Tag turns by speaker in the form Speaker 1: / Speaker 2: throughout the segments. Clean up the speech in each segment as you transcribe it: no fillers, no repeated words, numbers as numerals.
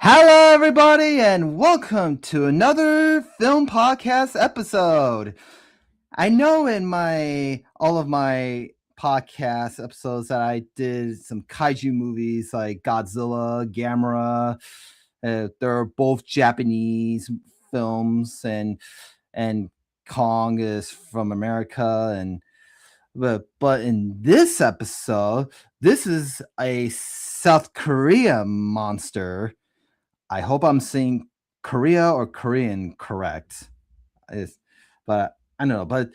Speaker 1: Hello, everybody, and welcome to another film podcast episode. I know in all of my podcast episodes that I did some kaiju movies like Godzilla, Gamera. They're both Japanese films, and Kong is from America. But in this episode, this is a South Korea monster. I hope I'm saying Korea or Korean correct. It's, but I don't know. But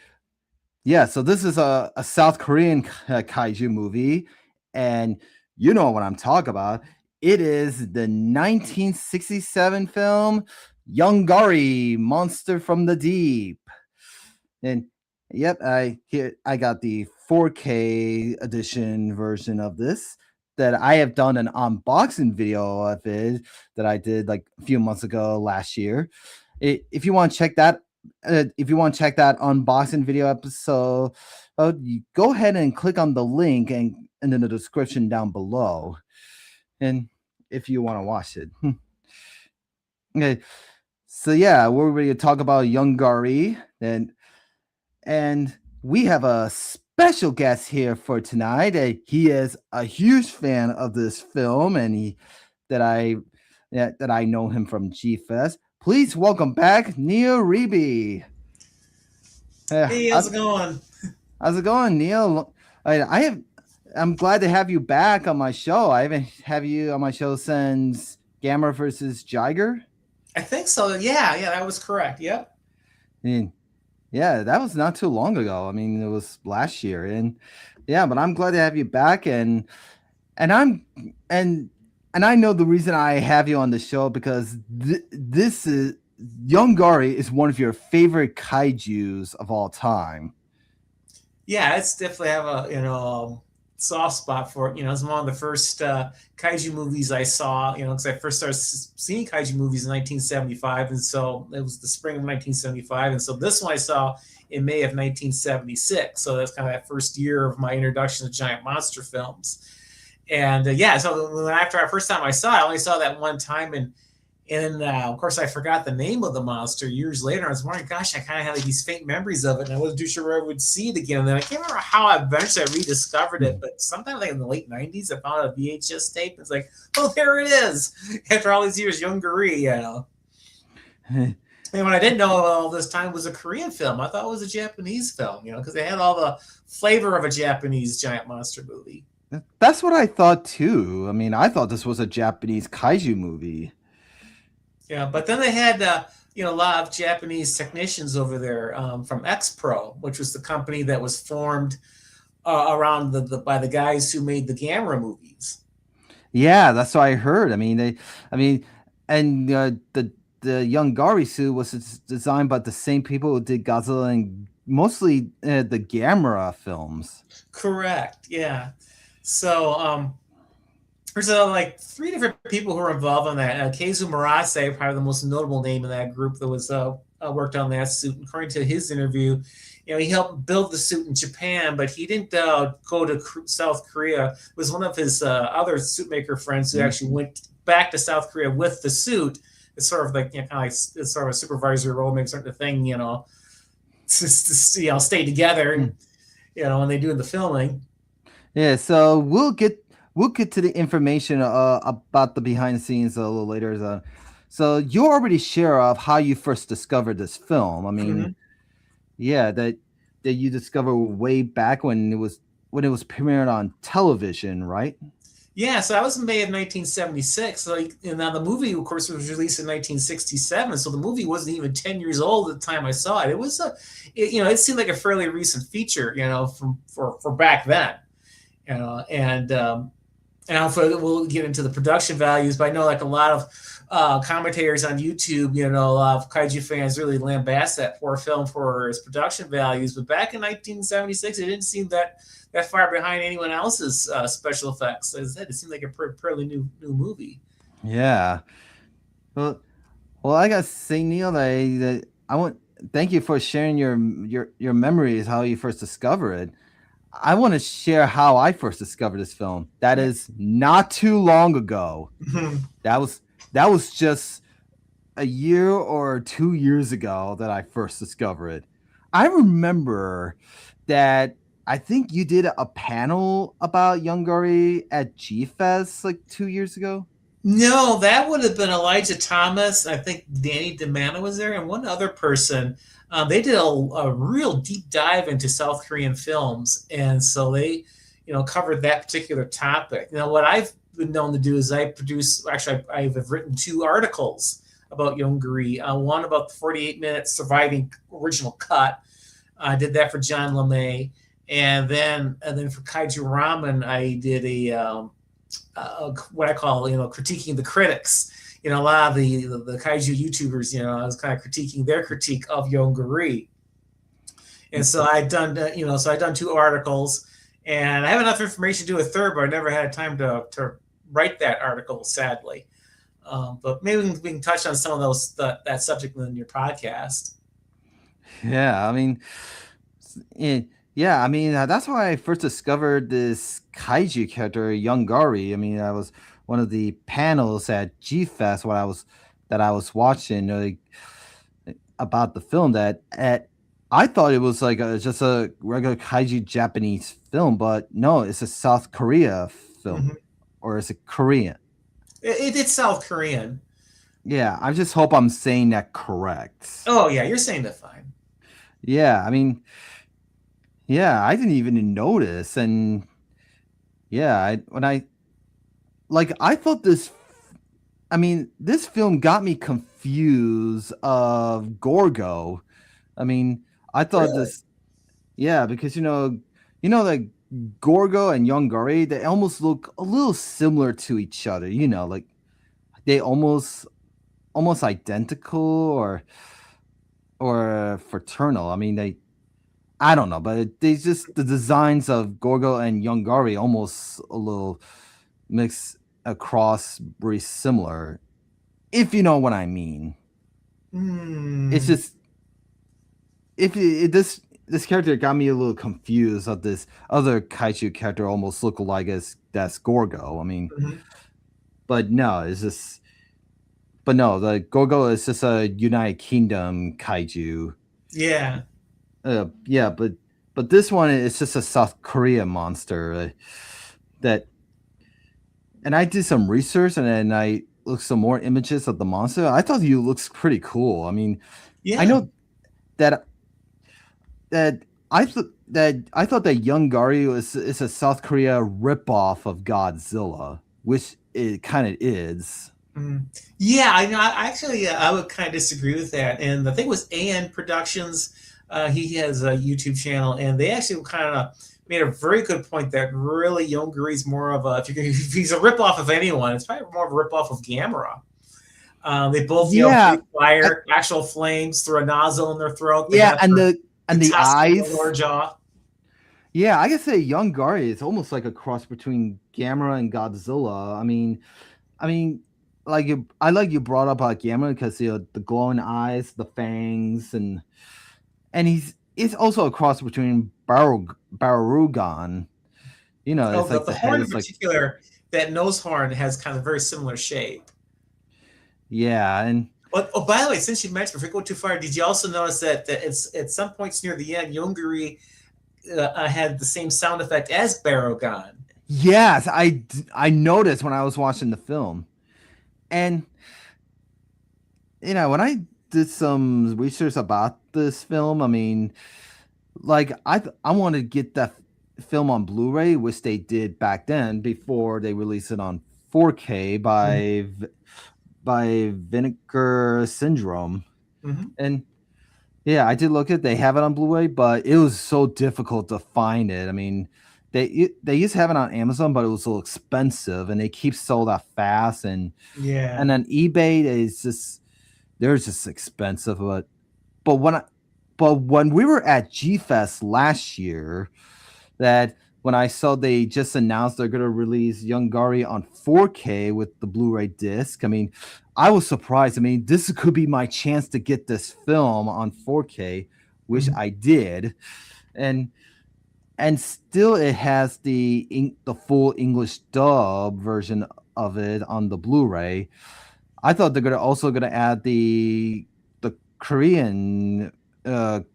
Speaker 1: yeah, so this is a South Korean kaiju movie, and you know what I'm talking about. It is the 1967 film Yongary, Monster from the Deep. And yep, I got the 4K edition version of this that I have done an unboxing video of it that I did like a few months ago last year. If you want to check that, unboxing video episode, you go ahead and click on the link and in the description down below, and if you want to watch it. Okay, so yeah, we're ready to talk about Yongary, and we have a special guest here for tonight. He is a huge fan of this film, and that I know him from G Fest. Please welcome back Neil Riebe.
Speaker 2: Hey, how's it going?
Speaker 1: How's it going, Neil? I'm glad to have you back on my show. I haven't have you on my show since Gamera versus Jiger.
Speaker 2: I think so. Yeah, that was correct. Yep.
Speaker 1: And yeah, that was not too long ago. I mean, it was last year, and yeah, but I'm glad to have you back, and I'm and I know the reason I have you on the show because this is Yongary is one of your favorite kaiju's of all time.
Speaker 2: Yeah, it's definitely have a soft spot for it. It's one of the first kaiju movies I saw. Because I first started seeing kaiju movies in 1975, and so it was the spring of 1975, and so this one I saw in May of 1976. So that's kind of that first year of my introduction to giant monster films. And yeah, so after our first time I saw it, I only saw that one time, and of course, I forgot the name of the monster years later. I was wondering, gosh, I kind of had like these faint memories of it, and I wasn't too sure where I would see it again. And then I can't remember how I eventually rediscovered it, but sometime like in the late 90s, I found a VHS tape. It's like, oh, there it is. After all these years, Yongary, And what I didn't know all this time was a Korean film. I thought it was a Japanese film, because they had all the flavor of a Japanese giant monster movie.
Speaker 1: That's what I thought too. I mean, I thought this was a Japanese kaiju movie.
Speaker 2: Yeah, but then they had a lot of Japanese technicians over there from X-Pro, which was the company that was formed around by the guys who made the Gamera movies.
Speaker 1: Yeah, that's what I heard. And the Yongary suit was designed by the same people who did Godzilla and mostly the Gamera films.
Speaker 2: Correct. Yeah. So there's like three different people who were involved on that. Keizu Murase, probably the most notable name in that group that was worked on that suit. And according to his interview, he helped build the suit in Japan, but he didn't go to South Korea. It was one of his other suit maker friends who actually went back to South Korea with the suit. It's sort of like kind of like it's sort of a supervisory role, maybe sort of thing, to stay together, and when they do the filming.
Speaker 1: Yeah, so we'll get to the information about the behind the scenes a little later. So you already share of how you first discovered this film. I mean, yeah, that you discovered way back when it was premiered on television, right?
Speaker 2: Yeah, so that was in May of 1976. And now the movie, of course, was released in 1967. So the movie wasn't even 10 years old at the time I saw it. It was it seemed like a fairly recent feature, for back then. And hopefully we'll get into the production values, but I know like a lot of commentators on YouTube, a lot of kaiju fans really lambast that poor film for its production values. But back in 1976, it didn't seem that far behind anyone else's special effects. As I said, it seemed like a fairly new movie.
Speaker 1: Yeah. Well, I gotta say, Neil, that I want thank you for sharing your memories, how you first discovered it. I want to share how I first discovered this film. That is not too long ago. that was just a year or 2 years ago that I first discovered it. I remember that I think you did a panel about Yongary at G Fest like 2 years ago.
Speaker 2: No, that would have been Elijah Thomas. I think Danny DeManna was there, and one other person. They did a real deep dive into South Korean films, and so they, covered that particular topic. Now, what I've been known to do is I produce. Actually, I've written two articles about Yongari. One about the 48-minute surviving original cut. I did that for John LeMay, and then for Kaiju Ramen, I did what I call critiquing the critics. A lot of the kaiju YouTubers, I was kind of critiquing their critique of Yongari, and so I done two articles, and I have enough information to do a third, but I never had time to write that article, sadly. But maybe we can touch on some of that subject in your podcast.
Speaker 1: Yeah, I mean, eh, yeah, I mean that's why I first discovered this kaiju character, Yongari. I mean, I was one of the panels at G Fest when I was watching like, about the film that at I thought it was like just a regular kaiju Japanese film, but no, it's a South Korea film,
Speaker 2: Mm-hmm.
Speaker 1: or is it Korean?
Speaker 2: It's South Korean.
Speaker 1: Yeah, I just hope I'm saying that correct.
Speaker 2: Oh yeah, you're saying that fine.
Speaker 1: Yeah, I mean, yeah, I didn't even notice, and yeah, when I like, I thought this. I mean, this film got me confused of Gorgo. I mean, I thought
Speaker 2: Really?
Speaker 1: this, yeah, because like Gorgo and Yongari, they almost look a little similar to each other. Like they almost identical or fraternal. I mean, I don't know, but they just the designs of Gorgo and Yongari almost a little mix across very similar, if you know what I mean. It's
Speaker 2: Hmm.
Speaker 1: just if it, this character got me a little confused of this other kaiju character almost look like as that's Gorgo. I mean,
Speaker 2: Mhm.
Speaker 1: but no, it's just but no, the Gorgo is just a United Kingdom kaiju.
Speaker 2: Yeah.
Speaker 1: Yeah, but this one is just a South Korea monster that. And I did some research and then I looked some more images of the monster. I thought he looks pretty cool. I mean, I
Speaker 2: Yeah.
Speaker 1: know that I thought that Young Gary is a South Korea ripoff of Godzilla, which it kind of is.
Speaker 2: Mm. Yeah, I know. Actually, I would kind of disagree with that. And the thing was, AN Productions, he has a YouTube channel, and they actually kind of made a very good point that really Yongari's more of a, if he's a ripoff of anyone, it's probably more of a ripoff of Gamera. They both,
Speaker 1: Yeah,
Speaker 2: breathe fire, actual flames through a nozzle in their throat. They
Speaker 1: yeah,
Speaker 2: have
Speaker 1: and
Speaker 2: the
Speaker 1: the
Speaker 2: tusk in the
Speaker 1: eyes.
Speaker 2: lower jaw.
Speaker 1: Yeah, I could say Young Gary is almost like a cross between Gamera and Godzilla. I mean, I like you brought up Gamera because the glowing eyes, the fangs, and he's also a cross between Barugan.
Speaker 2: Oh,
Speaker 1: It's like
Speaker 2: the
Speaker 1: the head
Speaker 2: horn in
Speaker 1: is like
Speaker 2: particular, that nose horn has kind of very similar shape.
Speaker 1: yeah, and
Speaker 2: Oh, by the way, since you mentioned, before we go too far, did you also notice that it's at some points near the end, Yongari had the same sound effect as Barogon?
Speaker 1: yes, I noticed when I was watching the film, and when I did some research about this film, I mean, like I want to get that film on Blu-ray, which they did back then before they released it on 4K by Vinegar Syndrome.
Speaker 2: Mm-hmm.
Speaker 1: And yeah, I did look at. They have it on Blu-ray, but it was so difficult to find it. I mean, they used to have it on Amazon, but it was so expensive, and they keep sold out fast. And
Speaker 2: Yeah.
Speaker 1: then eBay is just they're just expensive. But when I but when we were at G Fest last year, that when I saw they just announced they're going to release Yongari on 4K with the Blu-ray disc. I mean, I was surprised. I mean, this could be my chance to get this film on 4K, which
Speaker 2: Mm-hmm.
Speaker 1: I did, and still it has the full English dub version of it on the Blu-ray. I thought they're also gonna add the Korean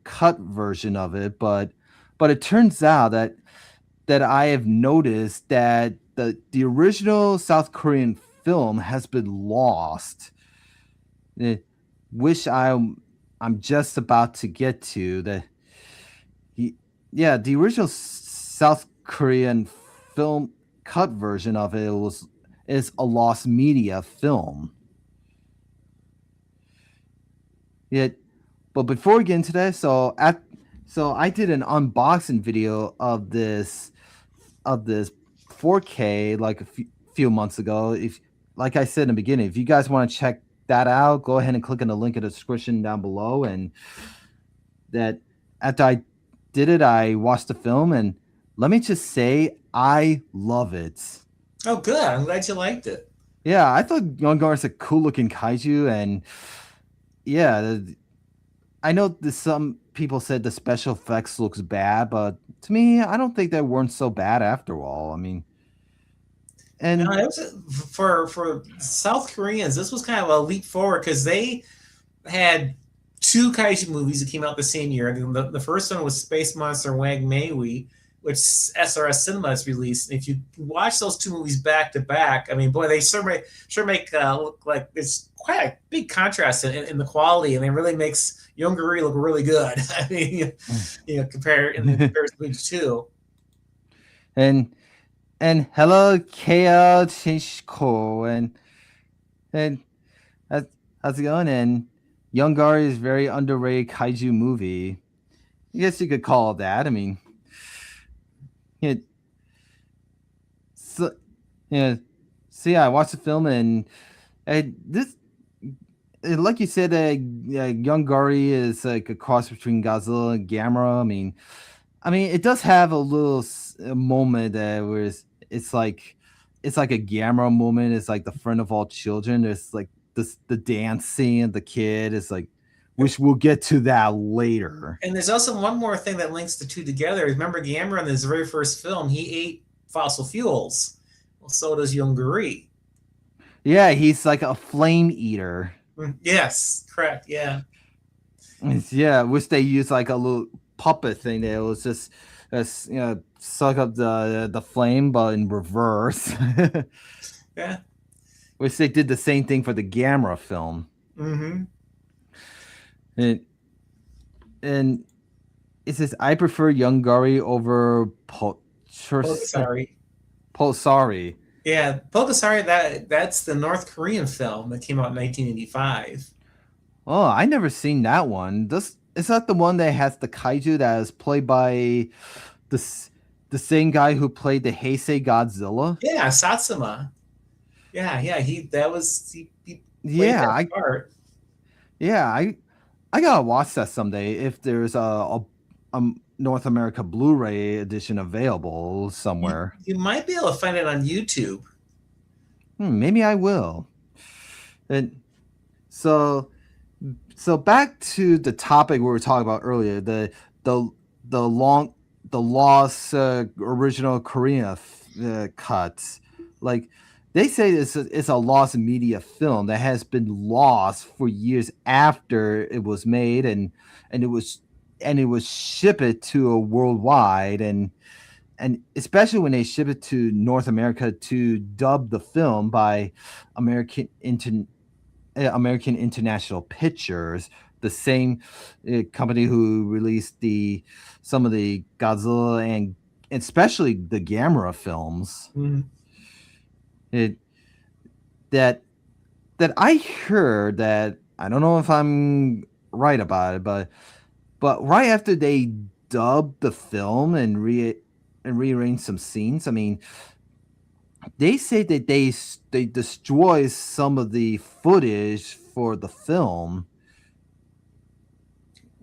Speaker 1: cut version of it, but it turns out that I have noticed that the original South Korean film has been lost. Eh, which I'm just about to get to the yeah, the original South Korean film cut version of it is a lost media film. It But before we get into that, so I did an unboxing video of this 4K like few months ago. If like I said in the beginning, if you guys want to check that out, go ahead and click on the link in the description down below. And that after I did it, I watched the film, and let me just say, I love it.
Speaker 2: Oh, good. I'm glad you liked it.
Speaker 1: Yeah, I thought Yongary is a cool looking kaiju, and yeah, I know that some people said the special effects looks bad, but to me, I don't think they weren't so bad after all. I mean,
Speaker 2: No,
Speaker 1: and
Speaker 2: it was for South Koreans. This was kind of a leap forward because they had two kaiju movies that came out the same year. The first one was Space Monster Wang Mei, which SRS Cinema has released. And if you watch those two movies back to back, I mean, boy, they sure make look like it's quite a big contrast in the quality, and it really makes Yongary look really good. I mean, compare in the comparison between the two.
Speaker 1: and and hello, Kea Chinchko, and how's, how's it going? And Yongary is very underrated kaiju movie. I guess you could call it that. I mean, it, so, yeah. So yeah, I watched the film, and this, like you said, Yongary is like a cross between Godzilla and Gamera. I mean, it does have a little moment where it's like a Gamera moment. It's like the friend of all children. There's like the dance scene, the kid. It's like, which we'll get to that later.
Speaker 2: And there's also one more thing that links the two together. Remember, Gamera in his very first film, he ate fossil fuels. Well, so does Yongary.
Speaker 1: Yeah, he's like a flame eater.
Speaker 2: Yes, correct. Yeah.
Speaker 1: Yeah, which they use like a little puppet thing that was just suck up the flame, but in reverse.
Speaker 2: Yeah.
Speaker 1: Which they did the same thing for the Gamera film.
Speaker 2: Mm-hmm.
Speaker 1: And it says I prefer Yongary over
Speaker 2: Pulgasari.
Speaker 1: Pulsari.
Speaker 2: Yeah, Pulgasari, that's the North Korean film that came out in 1985.
Speaker 1: Oh, I never seen that one. Is that the one that has the kaiju that is played by the same guy who played the Heisei Godzilla?
Speaker 2: Yeah, Satsuma. Yeah, he played
Speaker 1: Yeah,
Speaker 2: that part.
Speaker 1: yeah, I gotta watch that someday if there's a North America Blu-ray edition available somewhere.
Speaker 2: You might be able to find it on YouTube.
Speaker 1: Maybe I will. And so back to the topic we were talking about earlier, the lost original Korea cuts. Like they say it's a lost media film that has been lost for years after it was made, and it was shipped to a worldwide, and especially when they ship it to North America to dub the film by American International Pictures, the same company who released some of the Godzilla and especially the Gamera films.
Speaker 2: Mm-hmm.
Speaker 1: That I heard, that I don't know if I'm right about it, but right after they dubbed the film and rearranged some scenes, I mean, they say that they destroy some of the footage for the film.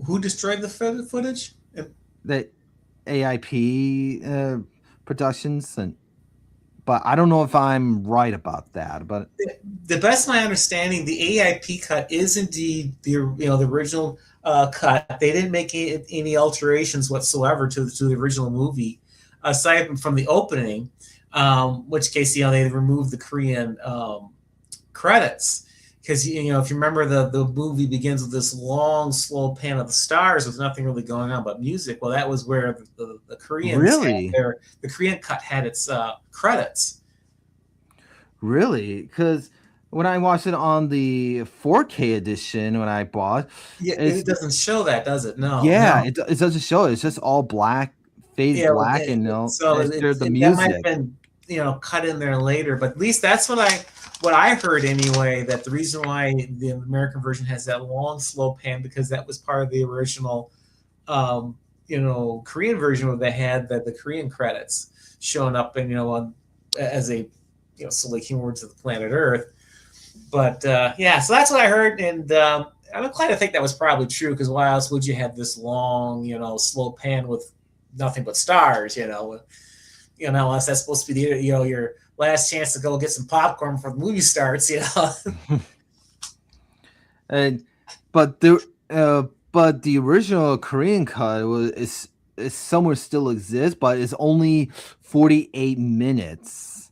Speaker 2: Who destroyed the footage?
Speaker 1: That AIP productions, but I don't know if I'm right about that. But
Speaker 2: the best of my understanding, the AIP cut is indeed the original cut. They didn't make any alterations whatsoever to the original movie, aside from the opening, which case they removed the Korean credits. because if you remember, the movie begins with this long slow pan of the stars with nothing really going on but music. Well, that was where the Koreans had
Speaker 1: Really?
Speaker 2: the Korean cut had its credits.
Speaker 1: Really? Because when I watched it on the 4K edition when I bought,
Speaker 2: Yeah,
Speaker 1: it's
Speaker 2: it doesn't show that, does it? No,
Speaker 1: yeah,
Speaker 2: no.
Speaker 1: it doesn't show it. It's just all black, fade
Speaker 2: Yeah, well,
Speaker 1: black, and
Speaker 2: so
Speaker 1: it's there the
Speaker 2: that might have
Speaker 1: music.
Speaker 2: been cut in there later, but at least that's what I heard anyway. That the reason why the American version has that long slow pan, because that was part of the original um, Korean version where they had the Korean credits showing up and as a so like humor to the planet Earth. But yeah, so that's what I heard, and I'm inclined to think that was probably true, because why else would you have this long, slow pan with nothing but stars, unless that's supposed to be your last chance to go get some popcorn before the movie starts.
Speaker 1: And but the uh, but the original Korean cut is somewhere still exists, but it's only 48 minutes.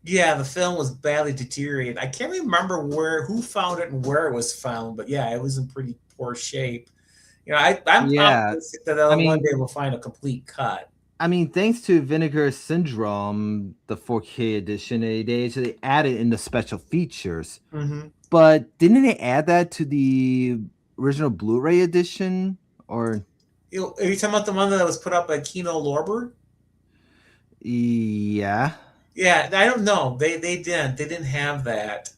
Speaker 2: Yeah, the film was badly deteriorated. I can't remember who found it and where it was found, but yeah, it was in pretty poor shape. I'm
Speaker 1: Yeah,
Speaker 2: optimistic that
Speaker 1: I
Speaker 2: one
Speaker 1: mean,
Speaker 2: day we'll find a complete cut.
Speaker 1: thanks to Vinegar Syndrome, the 4K edition, they actually added in the special features.
Speaker 2: Mm-hmm.
Speaker 1: But didn't they add that to the original Blu-ray edition? Or
Speaker 2: Are you talking about the one that was put up by Kino Lorber?
Speaker 1: yeah,
Speaker 2: Yeah, I don't know. They didn't have that.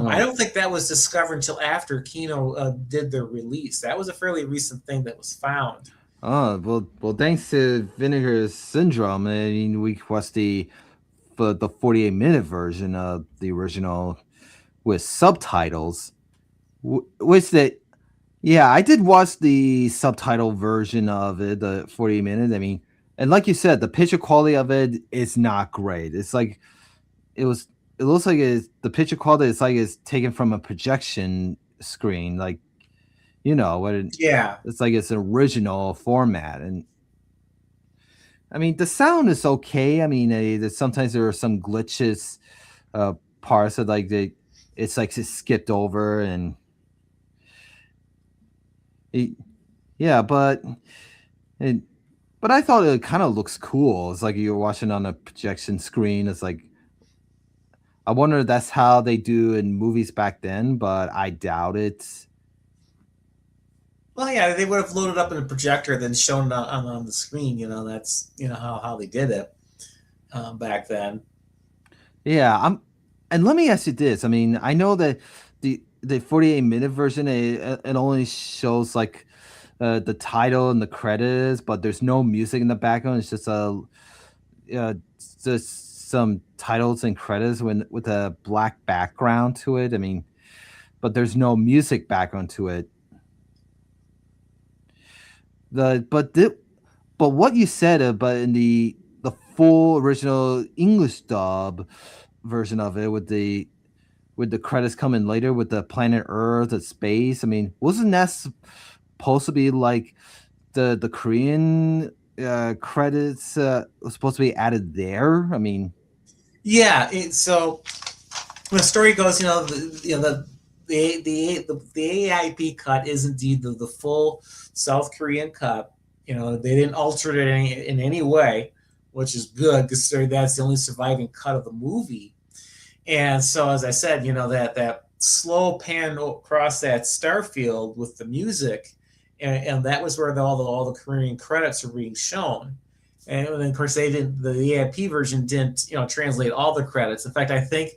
Speaker 2: I
Speaker 1: oh,
Speaker 2: don't think that was discovered until after Kino did their release. That was a fairly recent thing that was found.
Speaker 1: well, thanks to Vinegar Syndrome, I mean, we watched the 48-minute version of the original with subtitles, which that yeah, I did watch the subtitle version of it, the 48 minutes. I mean, and like you said, the picture quality of it is not great. It's like it was. It looks like the picture quality is like it's taken from a projection screen, like what
Speaker 2: Yeah,
Speaker 1: it's like it's an original format. And I mean, the sound is okay. I mean, sometimes there are some glitches, uh, parts that like it's like it's skipped over and it, yeah, it, but I thought it kind of looks cool. It's like you're watching on a projection screen. It's like I wonder if that's how they do in movies back then, but I doubt it.
Speaker 2: well, yeah, they would have loaded up in a projector, then shown it on the screen. That's how they did it back then.
Speaker 1: Yeah, and let me ask you this. I mean, I know that the 48-minute version it only shows like the title and the credits, but there's no music in the background. It's just uh, just some titles and credits with a black background to it. I mean, but there's no music background to it. The but the but what you said but in the full original English dub version of it with the credits coming later with the planet Earth, the space. I mean, wasn't that supposed to be like the Korean credits was supposed to be added there? I mean,
Speaker 2: Yeah, so the story goes, the AIP cut is indeed the full South Korean cut. They didn't alter it in any way, which is good, because that's the only surviving cut of the movie. And so, as I said, that slow pan across that star field with the music, and that was where all the Korean credits are being shown. And then, of course, they didn't. The AIP version didn't, translate all the credits. In fact, I think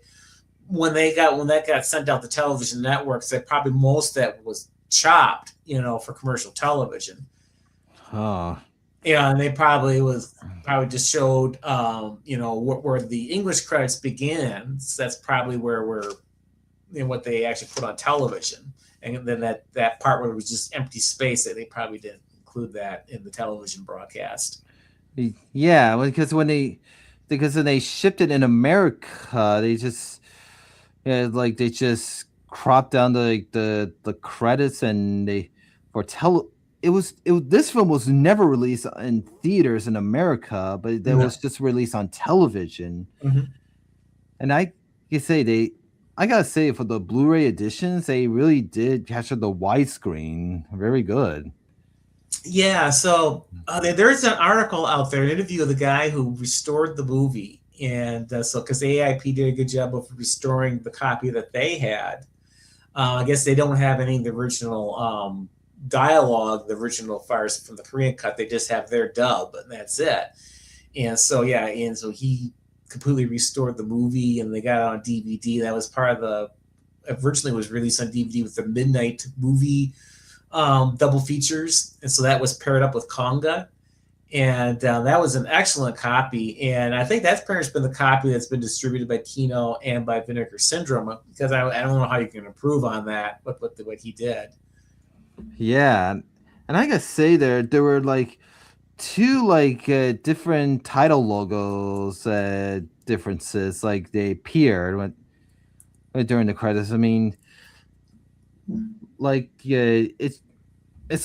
Speaker 2: when that got sent out to television networks, that probably most of that was chopped, for commercial television.
Speaker 1: oh,
Speaker 2: And they probably just showed, where the English credits begin. So that's probably where what they actually put on television, and then that part where it was just empty space, that they probably didn't include that in the television broadcast.
Speaker 1: yeah, because when they shipped it in America, they just yeah, like they just cropped down the credits and they for tele. This film was never released in theaters in America, but it
Speaker 2: No.
Speaker 1: was just released on television.
Speaker 2: Mhm.
Speaker 1: And I can say I gotta say, for the Blu-ray editions, they really did capture the widescreen very good.
Speaker 2: Yeah, so there's an article out there, an interview of the guy who restored the movie, and so because AIP did a good job of restoring the copy that they had. I guess they don't have any of the original dialogue, the original fires from the Korean cut. They just have their dub, and that's it. And so yeah, and so he completely restored the movie, and they got it on DVD. That was part of the originally was released on DVD with the midnight movie double features, and so that was paired up with Conga, and that was an excellent copy. And I think that's pretty much been the copy that's been distributed by Kino and by Vinegar Syndrome, because I don't know how you can improve on that, what he did.
Speaker 1: Yeah, and I gotta say there were like two different title logos differences. Like they appeared during the credits. I mean, like it's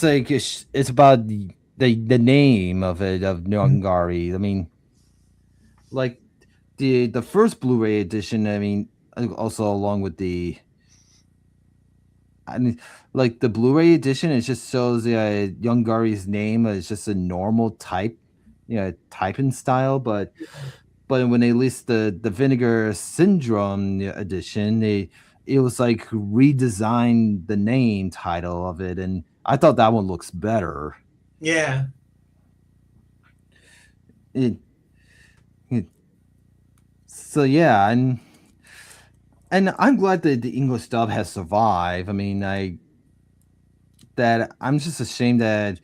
Speaker 1: like it's about the name of it of Yongary. I mean, like the first Blu-ray edition. I mean, also along with the I mean, like the Blu-ray edition, it just shows Yongari's name as just a normal type, typing style. But when they released the Vinegar Syndrome edition, it was like redesigned the name title of it, and I thought that one looks better.
Speaker 2: Yeah,
Speaker 1: It, it so yeah, and I'm glad that the English dub has survived. I mean, I'm just ashamed that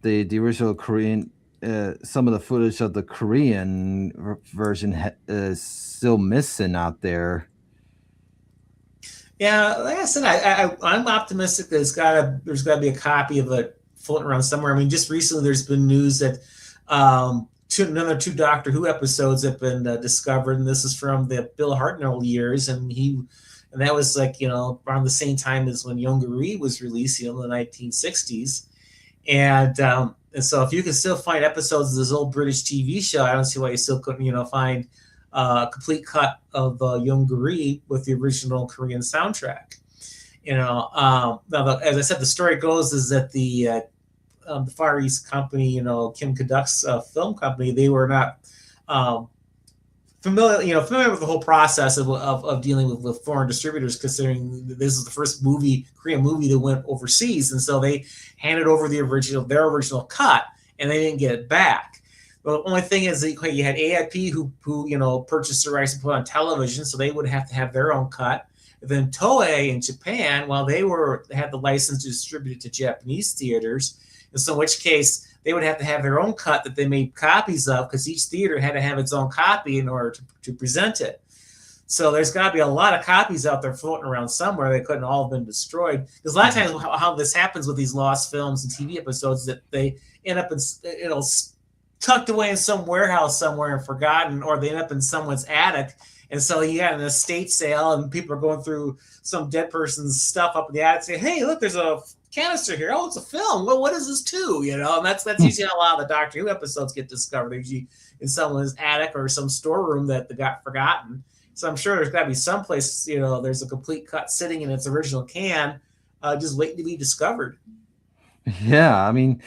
Speaker 1: the original Korean some of the footage of the Korean version is still missing out there.
Speaker 2: yeah. Like I said, I'm optimistic that there's got to be a copy of it floating around somewhere. I mean, just recently there's been news that another two Doctor Who episodes have been discovered, and this is from the Bill Hartnell years, and that was like around the same time as when Yongary was released, in the 1960s, and so if you can still find episodes of this old British TV show, I don't see why you still couldn't find a complete cut of Yongary with the original Korean soundtrack. Now, as I said, the story goes is that the Far East company, Kim Kaduk's film company, they were not familiar with the whole process of dealing with foreign distributors, considering this is the first Korean movie that went overseas, and so they handed over their original cut, and they didn't get it back. But the only thing is that you had AIP who purchased the rights to put on television, so they would have to have their own cut. And then Toei in Japan, while they had the license to distribute it to Japanese theaters, and so in which case they would have to have their own cut that they made copies of, because each theater had to have its own copy in order to present it. So there's got to be a lot of copies out there floating around somewhere. They couldn't all have been destroyed. Because a lot of times how this happens with these lost films and TV episodes, that they end up in, tucked away in some warehouse somewhere and forgotten, or they end up in someone's attic. And so you got an estate sale, and people are going through some dead person's stuff up in the attic, saying, "Hey, look, there's a canister here. Oh, it's a film. Well, what is this too?" And that's usually how a lot of the Doctor Who episodes get discovered. They're usually in someone's attic or some storeroom that they got forgotten. So I'm sure there's got to be some place, there's a complete cut sitting in its original can, just waiting to be discovered.
Speaker 1: Yeah, I mean,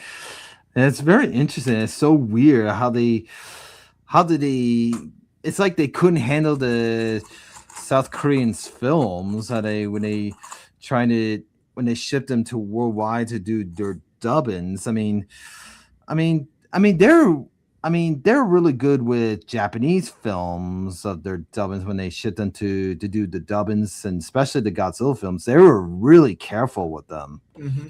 Speaker 1: it's very interesting. It's so weird how did they? It's like they couldn't handle the South Koreans' films. How they trying to when they shipped them to worldwide to do their dubbings. They're really good with Japanese films of their dubbings when they shipped them to do the dubbings, and especially the Godzilla films. They were really careful with them.
Speaker 2: Mm-hmm.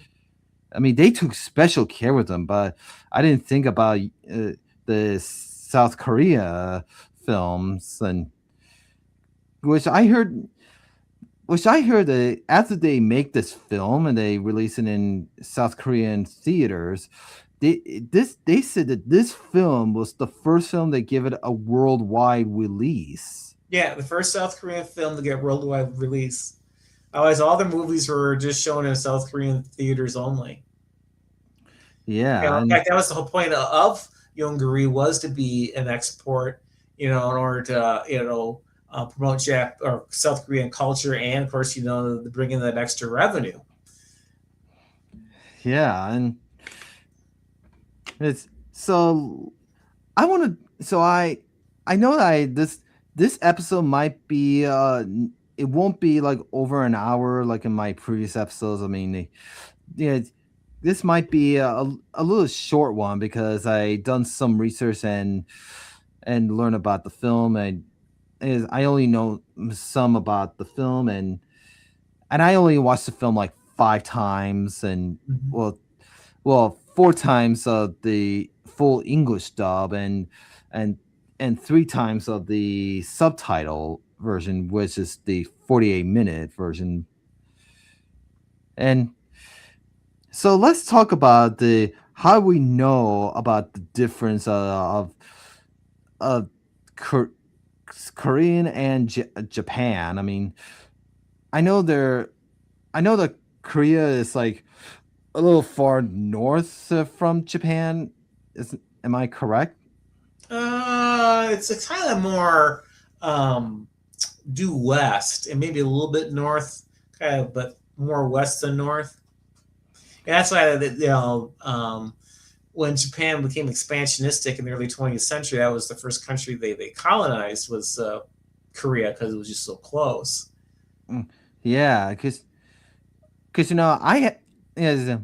Speaker 1: I mean, they took special care with them, but I didn't think about the South Korea films, and which I heard, that after they make this film and they release it in South Korean theaters, they said that this film was the first film that gave it a worldwide release.
Speaker 2: Yeah, the first South Korean film to get worldwide release. Otherwise, all the movies were just shown in South Korean theaters only.
Speaker 1: Yeah,
Speaker 2: In fact, that was the whole point of Yongary, was to be an export, in order to, promote or South Korean culture, and of course, bring in that extra revenue.
Speaker 1: Yeah, and it's so I want to. So I know that this episode might be it won't be like over an hour like in my previous episodes. I mean, yeah, this might be a little short one because I done some research and learn about the film and I only know some about the film and I only watched the film like 5 times and
Speaker 2: Mm-hmm.
Speaker 1: well 4 times of the full English dub and and 3 times of the subtitle version, which is the 48-minute version. And so let's talk about the how we know about the difference of Kor- Korean and Japan. I mean, I know they're I know that Korea is like a little far north from Japan. Is Am I correct?
Speaker 2: It's a kind of more um, due west and maybe a little bit north, kind of, but more west than north. And that's why when Japan became expansionistic in the early 20th century, that was the first country they colonized was Korea because it was just so close.
Speaker 1: Mm, yeah, because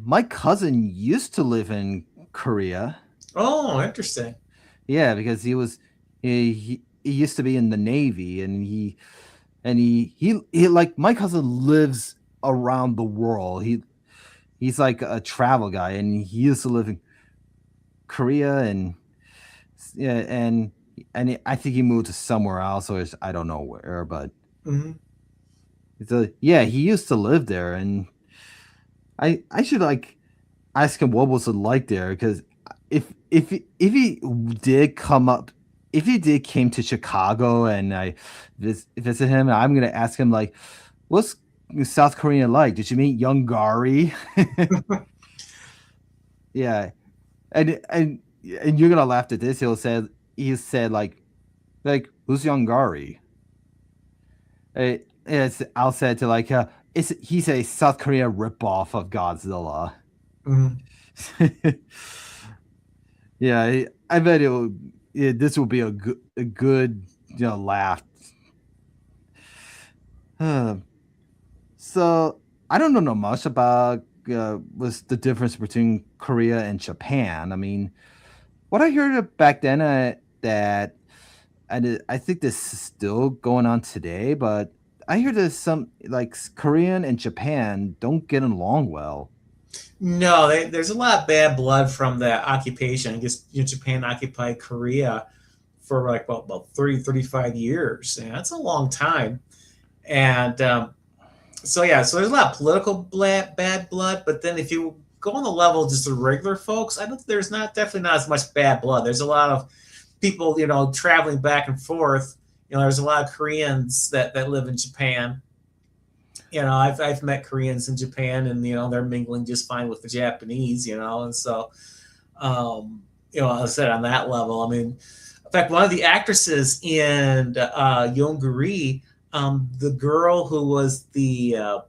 Speaker 1: my cousin used to live in Korea.
Speaker 2: Oh, interesting.
Speaker 1: Yeah, because he used to be in the Navy, and he like my cousin lives around the world. He's like a travel guy, and he used to live in Korea, and yeah, I think he moved to somewhere else, or I don't know where, but
Speaker 2: Mm-hmm.
Speaker 1: yeah, he used to live there, and I should like ask him what was it like there because if he did come up if he did came to Chicago and I visit him, I'm gonna ask him like, what's South Korea like? Did you meet Yongary? Yeah, and and and you're gonna laugh at this. He said like who's Yongary? I'll say to like he's a South Korea ripoff of Godzilla.
Speaker 2: Mm-hmm.
Speaker 1: Yeah, I bet this will be a good laugh. Uh, so I don't know much about what's the difference between Korea and Japan. I mean, what I heard back then that I think this is still going on today, but I hear there's some like Korean and Japan don't get along well.
Speaker 2: No, there's a lot of bad blood from the occupation. I guess Japan occupied Korea for like about 30, 35 years. And that's a long time. And so there's a lot of political bad blood. But then if you go on the level of just the regular folks, I don't. There's not definitely not as much bad blood. There's a lot of people, traveling back and forth. There's a lot of Koreans that live in Japan. I've met Koreans in Japan, and they're mingling just fine with the Japanese. And so I said on that level. I mean, in fact, one of the actresses in Yongary, the girl who was the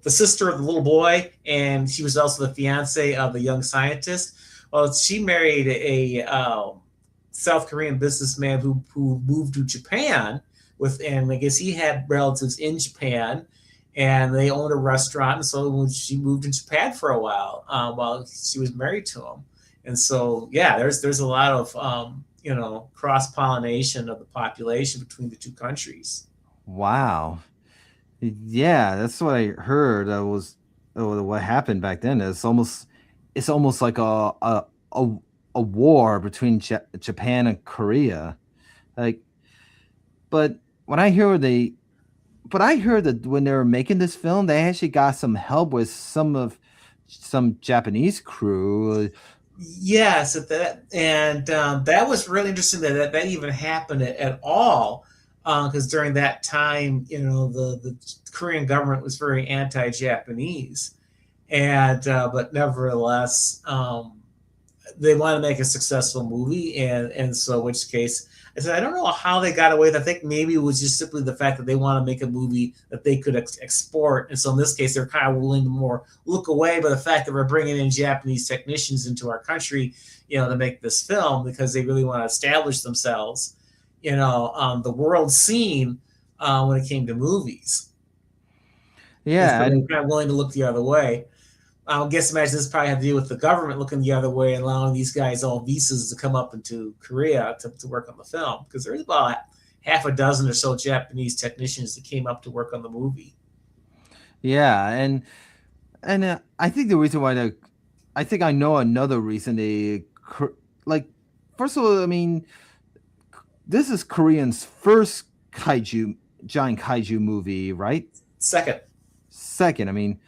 Speaker 2: sister of the little boy, and she was also the fiance of the young scientist. Well, she married a South Korean businessman who moved to Japan and I guess he had relatives in Japan, and they owned a restaurant. And so she moved in Japan for a while she was married to him. And so yeah, there's a lot of cross pollination of the population between the two countries.
Speaker 1: Wow. Yeah, that's what I heard. What happened back then. It's almost like a, a war between Japan and Korea. Like, but when I hear they, but I heard that when they were making this film, they actually got some help with some Japanese crew.
Speaker 2: Yes, that was really interesting that even happened at all, because during that time, the Korean government was very anti-Japanese, and but nevertheless, they want to make a successful movie, and so in which case, I said, I don't know how they got away with it. I think maybe it was just simply the fact that they want to make a movie that they could export. And so in this case, they're kind of willing to more look away by the fact that we're bringing in Japanese technicians into our country, to make this film because they really want to establish themselves, the world scene when it came to movies. And so
Speaker 1: Yeah,
Speaker 2: they're
Speaker 1: and
Speaker 2: kind of willing to look the other way. I guess imagine this probably had to do with the government looking the other way and allowing these guys all visas to come up into Korea to work on the film because there's about half a dozen or so Japanese technicians that came up to work on the movie.
Speaker 1: yeah, and I think the reason why I think I know another reason like, first of all, I mean, this is Korean's first giant kaiju movie, right?
Speaker 2: Second,
Speaker 1: Second, I mean,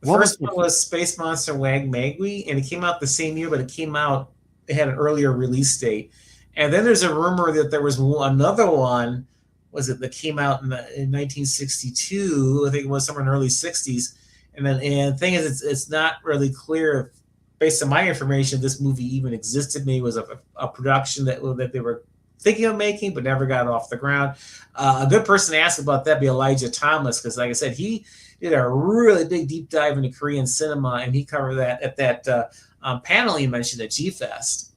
Speaker 2: the
Speaker 1: what was
Speaker 2: first one was Space Monster Wag Magui, and it came out the same year, but it had an earlier release date. And then there's a rumor that there was another one, that came out in 1962? I think it was somewhere in the early 60s. And the thing is, it's not really clear, based on my information, this movie even existed. Maybe it was a production that they were thinking of making, but never got off the ground. A good person to ask about that be Elijah Thomas, because like I said, he did a really big deep dive into Korean cinema, and he covered that at that panel you mentioned at G Fest.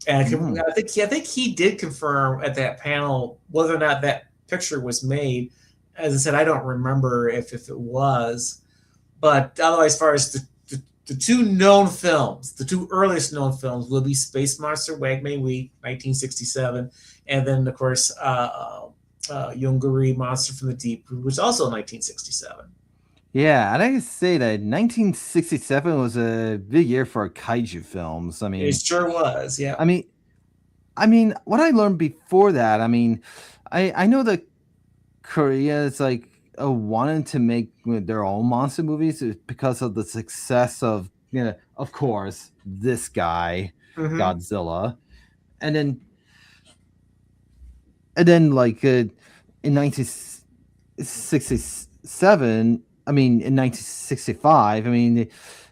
Speaker 2: And I think he did confirm at that panel whether or not that picture was made. As I said, I don't remember if it was, but otherwise, as far as the two known films, the two earliest known films will be Space Monster Wag Mei Wee, 1967, and then of course Yongary, Monster from the Deep, which is also 1967.
Speaker 1: Yeah, and I can say that 1967 was a big year for kaiju films. I mean,
Speaker 2: It sure was. Yeah.
Speaker 1: I mean, what I learned before that, I mean, I know that Korea is like wanting to make their own monster movies because of the success of, of course, this guy, Godzilla, and then like in 1967, I mean, in 1965, I mean,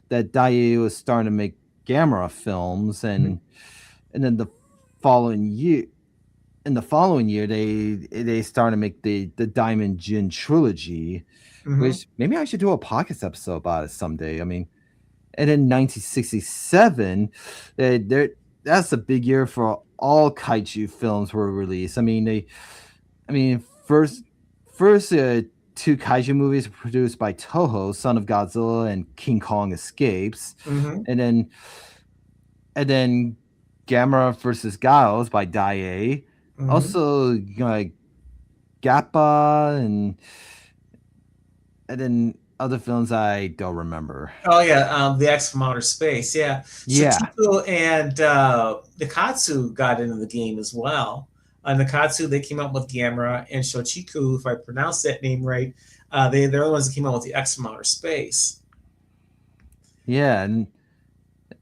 Speaker 1: that Daiei was starting to make Gamera films, and then the following year, they started to make the Diamond Jin trilogy, which maybe I should do a podcast episode about it someday. I mean, and in 1967, that's a big year for all kaiju films were released. I mean, first two kaiju movies were produced by Toho, Son of Godzilla and King Kong Escapes, and then Gamera versus Gauss by Daiei. Also, Gappa and then other films I don't remember.
Speaker 2: Oh yeah, the X from Outer Space. Yeah,
Speaker 1: Yeah.
Speaker 2: Shochiku and Nikatsu got into the game as well. Nikatsu, they came out with Gamera, and Shochiku, if I pronounced that name right, they're the ones that came out with the X from Outer Space.
Speaker 1: Yeah,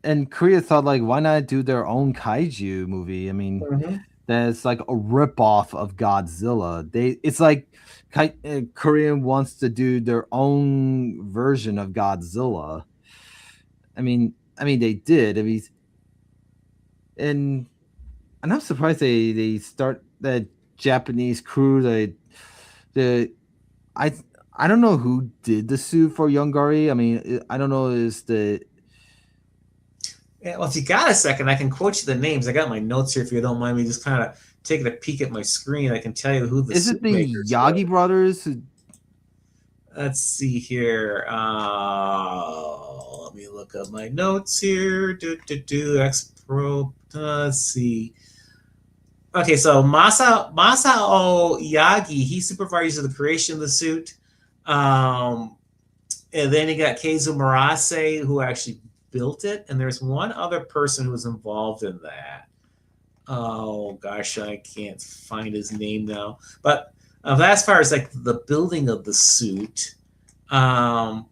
Speaker 1: and Korea thought, like, why not do their own kaiju movie? I mean, that's like a ripoff of Godzilla. It's like Korean wants to do their own version of Godzilla. I mean, they did. I mean, and I'm surprised they start that Japanese crew. I don't know who did the suit for Yongary. I mean, I don't know
Speaker 2: Yeah, well, if you got a second, I can quote you the names. I got my notes here. If you don't mind me just kind of taking a peek at my screen, I can tell you who the
Speaker 1: is it the Yagi brothers?
Speaker 2: Let's see here. Let me look up my notes here. X Pro. Let's see. Okay, so Masao Yagi, he supervised the creation of the suit. And then you got Keizo Murase, who actually built it. And there's one other person who was involved in that. Oh, gosh, I can't find his name now. But as far as like the building of the suit, but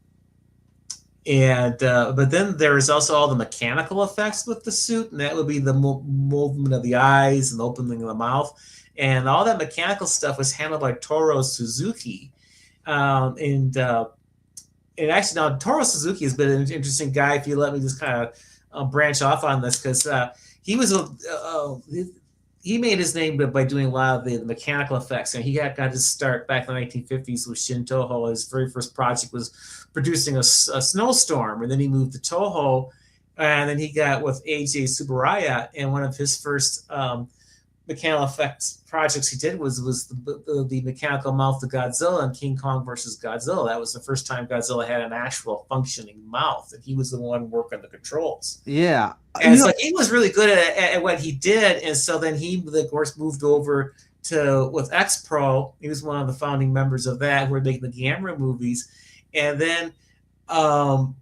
Speaker 2: then there's also all the mechanical effects with the suit, and that would be the movement of the eyes and the opening of the mouth, and all that mechanical stuff was handled by Toro Suzuki. And actually, now Toro Suzuki has been an interesting guy. If you let me just kind of branch off on this, because he was he made his name by doing a lot of the mechanical effects, and he got his start back in the 1950s with Shin Toho. His very first project was producing a snowstorm, and then he moved to Toho, and then he got with AJ Subaraya, and one of his first mechanical effects projects he did was the mechanical mouth of Godzilla and King Kong versus Godzilla. That was the first time Godzilla had an actual functioning mouth, and he was the one working the controls.
Speaker 1: Yeah.
Speaker 2: And so he was really good at what he did, and so then he, of course, moved over to with X Pro. He was one of the founding members of that, who were making the Gamera movies, and then I'm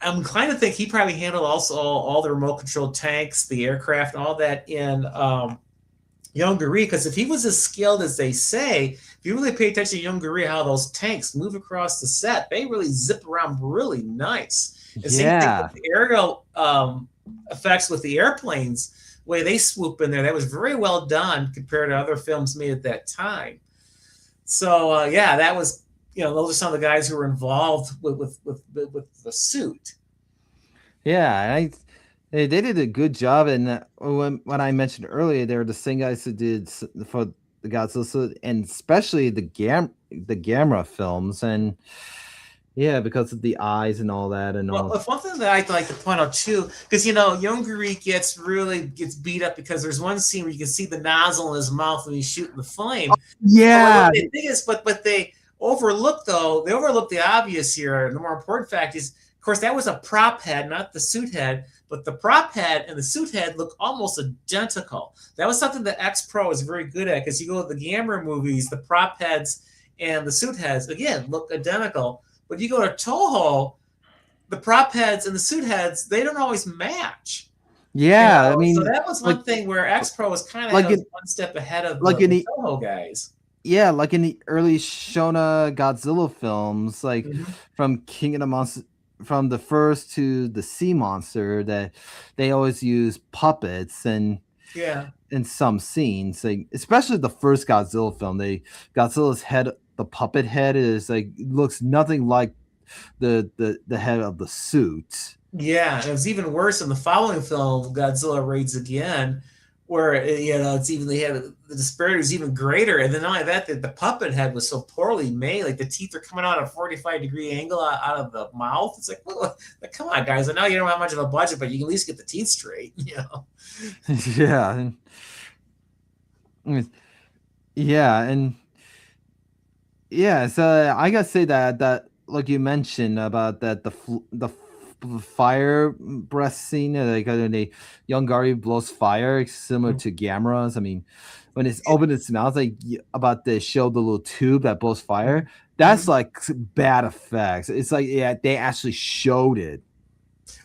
Speaker 2: inclined to think he probably handled also all the remote controlled tanks, the aircraft, and all that in Yongary, because if he was as skilled as they say, if you really pay attention to Yongary, how those tanks move across the set, they really zip around really nice. And same thing with the aerial effects with the airplanes, the way they swoop in there, that was very well done compared to other films made at that time. So yeah, that was, those are some of the guys who were involved with the suit.
Speaker 1: Yeah, they did a good job, and when I mentioned earlier, they were the same guys who did for the Godzilla, and especially the Gamera films, and yeah, because of the eyes and all that, and all.
Speaker 2: Well, one thing that I'd like to point out too, because Yongary gets beat up because there's one scene where you can see the nozzle in his mouth when he's shooting the flame.
Speaker 1: Yeah,
Speaker 2: the thing is, but they overlook the obvious here. And the more important fact is, of course, that was a prop head, not the suit head. But the prop head and the suit head look almost identical. That was something that X Pro is very good at, because you go to the Gamera movies, the prop heads and the suit heads, again, look identical. But you go to Toho, the prop heads and the suit heads, they don't always match.
Speaker 1: Yeah, I mean,
Speaker 2: so that was one thing where X Pro was kind of one step ahead of the Toho guys.
Speaker 1: Yeah, like in the early Shona Godzilla films, like from King of the Monsters, from the first to the sea monster, that they always use puppets, and in some scenes, like especially the first Godzilla film, Godzilla's head, the puppet head, is like looks nothing like the head of the suit.
Speaker 2: Yeah, and it was even worse in the following film, Godzilla Raids Again, where it's even the disparity was even greater, and then not only that, the puppet head was so poorly made, like the teeth are coming out at a 45-degree angle out of the mouth. It's like, come on, guys! I know you don't have much of a budget, but you can at least get the teeth straight,
Speaker 1: Yeah, and so I gotta say that like you mentioned about that the fire breath scene, like the Yongary blows fire similar to Gamera's. I mean, when it's opened its mouth, like about the show, the little tube that blows fire, that's like bad effects. It's like, yeah, they actually showed it.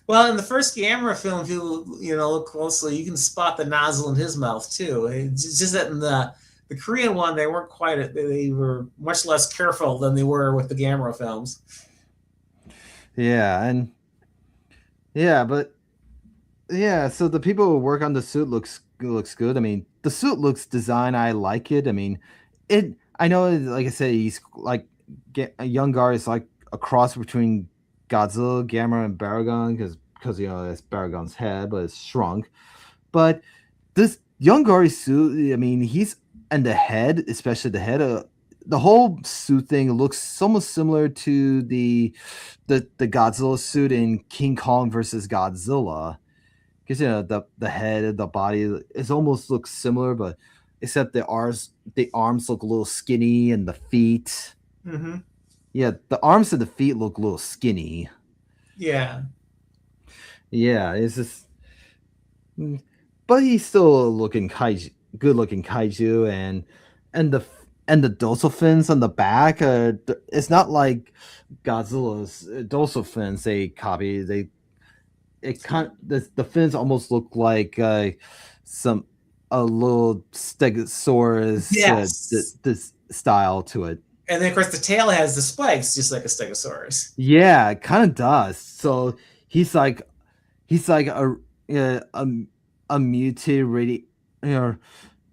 Speaker 2: Well, in the first Gamera film, if you look closely, you can spot the nozzle in his mouth too. It's just that in the Korean one, they weren't quite. They were much less careful than they were with the Gamera films.
Speaker 1: Yeah, and but so the people who work on the suit looks good. I mean, the suit looks designed. I like it. I mean, I know, like I said, he's like Yongary is like a cross between Godzilla, Gamera, and Baragon, because it's Baragon's head, but it's shrunk. But this Yongary suit, I mean, he's and the head, especially the head, the whole suit thing looks almost similar to the Godzilla suit in King Kong versus Godzilla, because the head, the body, it almost looks similar, but except the arms look a little skinny, and the feet. Yeah, the arms and the feet look a little skinny.
Speaker 2: Yeah,
Speaker 1: it's just, but he's still looking good looking kaiju, and the dorsal fins on the back, it's not like Godzilla's dorsal fins they copy. The fins almost look like a little Stegosaurus this style to it.
Speaker 2: And then of course the tail has the spikes, just like a Stegosaurus.
Speaker 1: Yeah, it kind of does. So he's like a mutated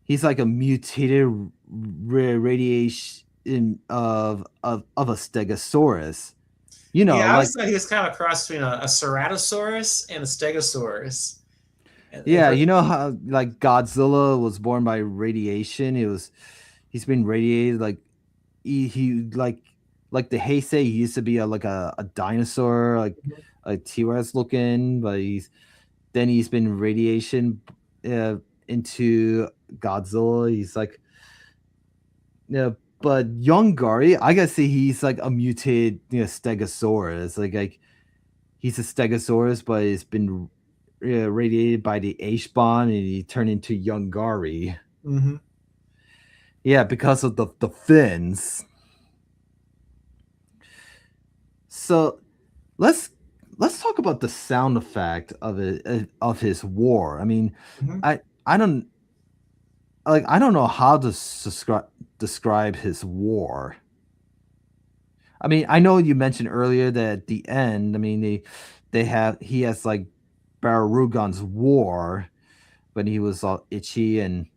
Speaker 1: he's like a mutated radiation of a Stegosaurus.
Speaker 2: I always thought he was kind of a cross between a Ceratosaurus and a Stegosaurus.
Speaker 1: Yeah, you know how like Godzilla was born by radiation. He's been radiated like he like the Heisei he used to be a dinosaur like a T-Rex looking, but he's been radiation uh, into Godzilla. He's like yeah, but Yongary, I gotta say he's like a mutated Stegosaurus. Like he's a Stegosaurus, but it's been radiated by the H bond, and he turned into Yongary.
Speaker 2: Mm-hmm.
Speaker 1: Yeah, because of the fins. So let's let's talk about the sound effect of it of his war. I mean,
Speaker 2: Mm-hmm.
Speaker 1: I don't I don't know how to describe his war. I mean, I know you mentioned earlier that at the end, I mean, he has like Barugan's war when he was all itchy and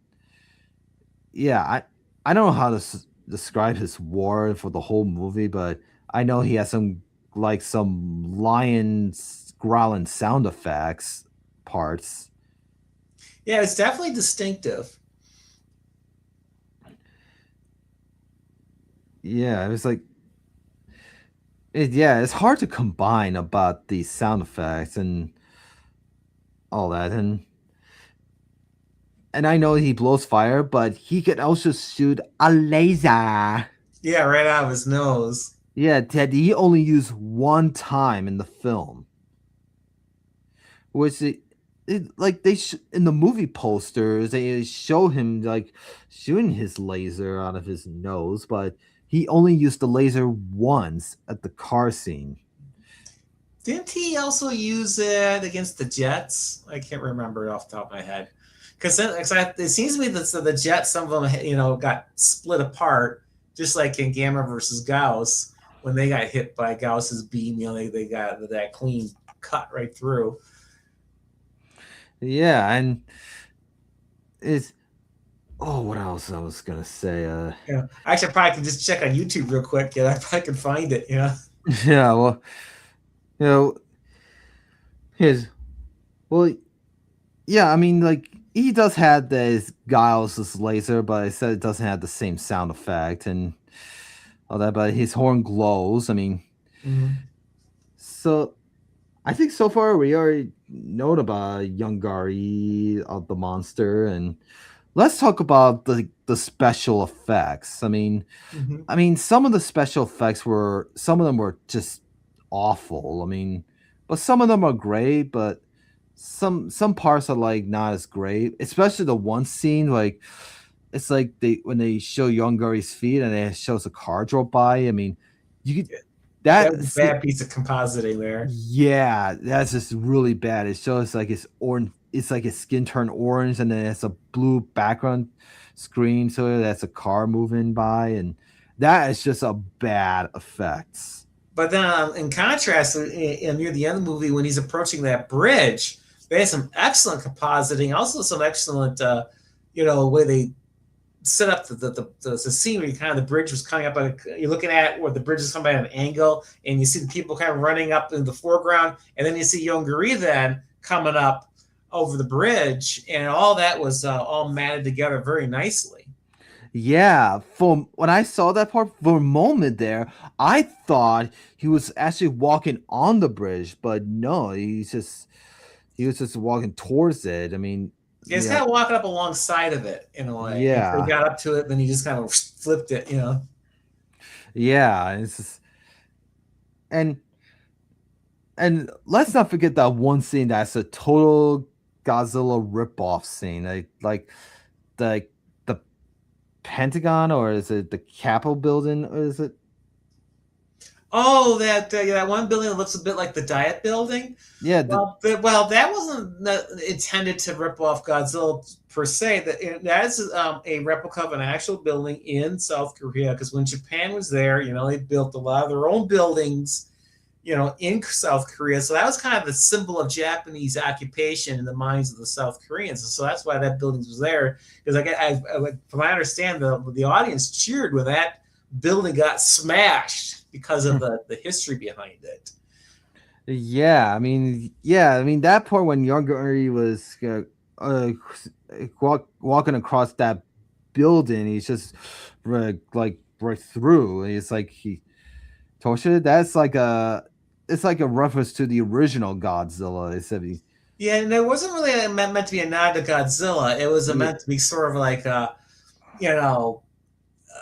Speaker 1: yeah, I don't know how to describe his war for the whole movie, but I know he has some lions growling sound effects parts.
Speaker 2: Yeah, it's definitely distinctive.
Speaker 1: Yeah, it was like yeah, it's hard to combine about these sound effects and all that and I know he blows fire, but he could also shoot a laser.
Speaker 2: Yeah, right out of his nose.
Speaker 1: Yeah, Ted, he only used one time in the film, which like in the movie posters they show him like shooting his laser out of his nose, but he only used the laser once at the car scene.
Speaker 2: Didn't he also use it against the Jets? I can't remember it off the top of my head. Because it seems to me that the Jets, some of them, got split apart, just like in Gamma versus Gauss, when they got hit by Gauss's beam. They got that clean cut right through.
Speaker 1: Yeah, and it's what else I was gonna say?
Speaker 2: Actually, I probably can just check on YouTube real quick. Yeah, I probably can find it. Yeah.
Speaker 1: Yeah, well, you know, his well, yeah, I mean, like he does have this Giles' laser, but I said it doesn't have the same sound effect and all that. But his horn glows. I mean,
Speaker 2: Mm-hmm.
Speaker 1: so I think so far we already know about Yongari of the monster, and let's talk about the special effects.
Speaker 2: Mm-hmm.
Speaker 1: I mean, some of the special effects some of them were just awful. I mean, but some of them are great, but some parts are like not as great. Especially the one scene, like it's like when they show Yongari's feet and it shows a car drove by. I mean, you could
Speaker 2: That
Speaker 1: that
Speaker 2: was a bad piece of compositing there.
Speaker 1: yeah, that's just really bad. It shows like his orange. It's like his skin turned orange, and then it's a blue background screen, so that's a car moving by, and that is just a bad effects.
Speaker 2: But then, in contrast, near the end of the movie, when he's approaching that bridge, they had some excellent compositing, also some excellent, way they set up the scenery. Kind of the bridge was coming up, you're looking at where the bridge is coming at an angle, and you see the people kind of running up in the foreground, and then you see Yongari then coming up over the bridge, and all that was all matted together very nicely.
Speaker 1: Yeah, for when I saw that part for a moment there, I thought he was actually walking on the bridge, but no, he was just walking towards it. I mean,
Speaker 2: Yeah, he's kind of walking up alongside of it in a way. And so he
Speaker 1: yeah,
Speaker 2: got up to it, then he just kind of flipped it.
Speaker 1: yeah, and and let's not forget that one scene that's a total Godzilla ripoff scene. Like the the Pentagon, or is it the Capitol building, or is it?
Speaker 2: Oh, that one building that looks a bit like the Diet Building.
Speaker 1: Yeah,
Speaker 2: Well, that wasn't intended to rip off Godzilla per se. That is a replica of an actual building in South Korea. Because when Japan was there, they built a lot of their own buildings, in South Korea. So that was kind of the symbol of Japanese occupation in the minds of the South Koreans. And so that's why that building was there. Because from what I understand, the audience cheered when that building got smashed because of the history behind it.
Speaker 1: Yeah, I mean that part when Yongary was uh, walking across that building, he's just like right through. And it's like he Tosha. It's like a reference to the original Godzilla. They said
Speaker 2: Yeah, and it wasn't really meant to be a nod to Godzilla. It was
Speaker 1: yeah,
Speaker 2: meant to be sort of like you know,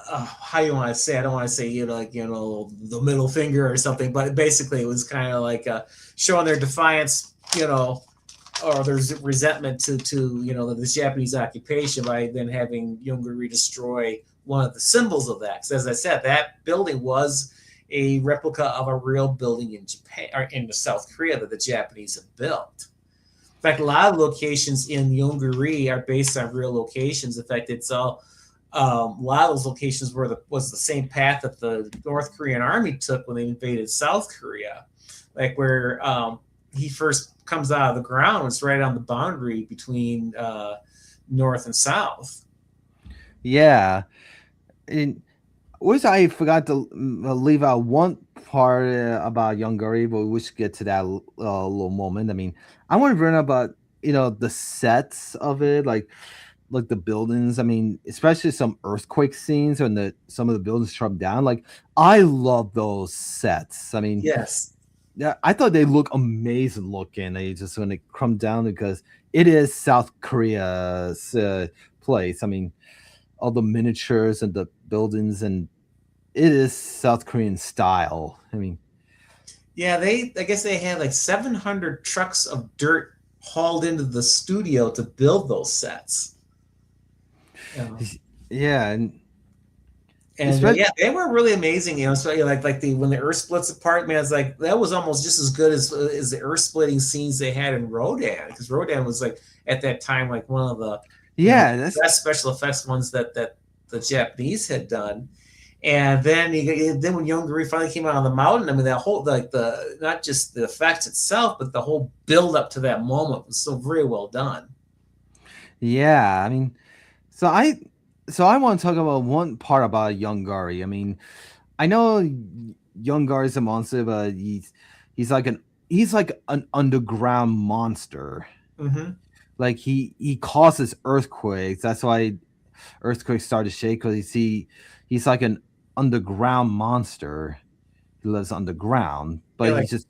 Speaker 2: how you want to say? I don't want to say like the middle finger or something, but basically it was kind of like showing their defiance, or there's resentment to this Japanese occupation by then having Yongary destroy one of the symbols of that. Because as I said, that building was a replica of a real building in Japan or in South Korea that the Japanese have built. In fact, a lot of locations in Yongary are based on real locations. In fact, it's all a lot of those locations was the same path that the North Korean army took when they invaded South Korea, like where he first comes out of the ground. It's right on the boundary between North and South.
Speaker 1: yeah. And which I forgot to leave out one part about Yongari, but we should get to that little moment. I mean, I want to learn about the sets of it, like the buildings. I mean, especially some earthquake scenes when the some of the buildings come down. Like I love those sets. I mean,
Speaker 2: Yes.
Speaker 1: yeah, I thought they look amazing looking. They just when they come down because it is South Korea's place. I mean, all the miniatures and the buildings and it is South Korean style. I mean,
Speaker 2: Yeah, I guess they had like 700 trucks of dirt hauled into the studio to build those sets. Yeah.
Speaker 1: yeah, and
Speaker 2: And
Speaker 1: especially
Speaker 2: yeah, they were really amazing. So like the when the Earth splits apart, man, it's like that was almost just as good as the Earth splitting scenes they had in Rodan, because Rodan was like at that time like one of the
Speaker 1: yeah, that's
Speaker 2: best special effects ones that the Japanese had done. And then when Yongary finally came out on the mountain, I mean that whole like the not just the effects itself, but the whole build up to that moment was so very well done.
Speaker 1: yeah. I mean, so I so I want to talk about one part about Yongari. I mean, I know Yongari is a monster, but he's like an underground monster.
Speaker 2: Mm-hmm.
Speaker 1: Like he causes earthquakes. That's why earthquakes start to shake because he's like an underground monster. He lives underground,
Speaker 2: Yeah,
Speaker 1: but
Speaker 2: like
Speaker 1: he's just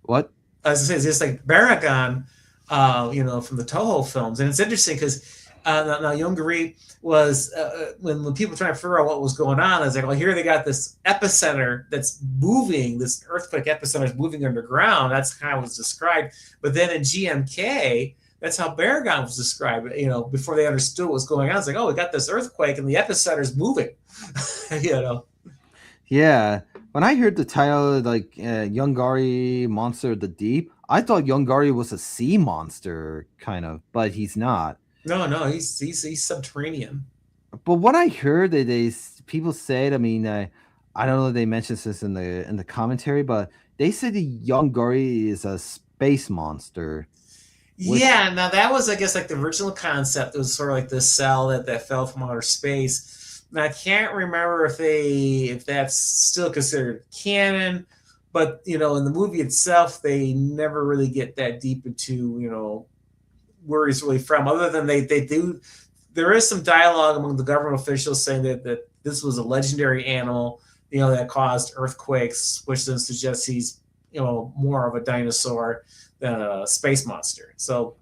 Speaker 1: what?
Speaker 2: as I say, it's just like Baragon, from the Toho films, and it's interesting because now Yongari was when people were trying to figure out what was going on. I was like, well, here they got this epicenter that's moving, this earthquake epicenter is moving underground. That's how it was described. But then in GMK, that's how Baragon was described. Before they understood what was going on, it's like, oh, we got this earthquake and the epicenter is moving. you know.
Speaker 1: Yeah. When I heard the title, like Yongari Monster of the Deep, I thought Yongari was a sea monster, kind of, but he's not.
Speaker 2: No, no, he's subterranean.
Speaker 1: But what I heard that people said, I mean, I don't know if they mentioned this in the commentary, but they said the Yongari is a space monster, which
Speaker 2: Yeah, now that was, I guess, like the original concept. It was sort of like this cell that fell from outer space. And I can't remember if that's still considered canon, but in the movie itself, they never really get that deep into where he's really from. Other than they do, there is some dialogue among the government officials saying that this was a legendary animal, that caused earthquakes, which then suggests he's more of a dinosaur than a space monster. So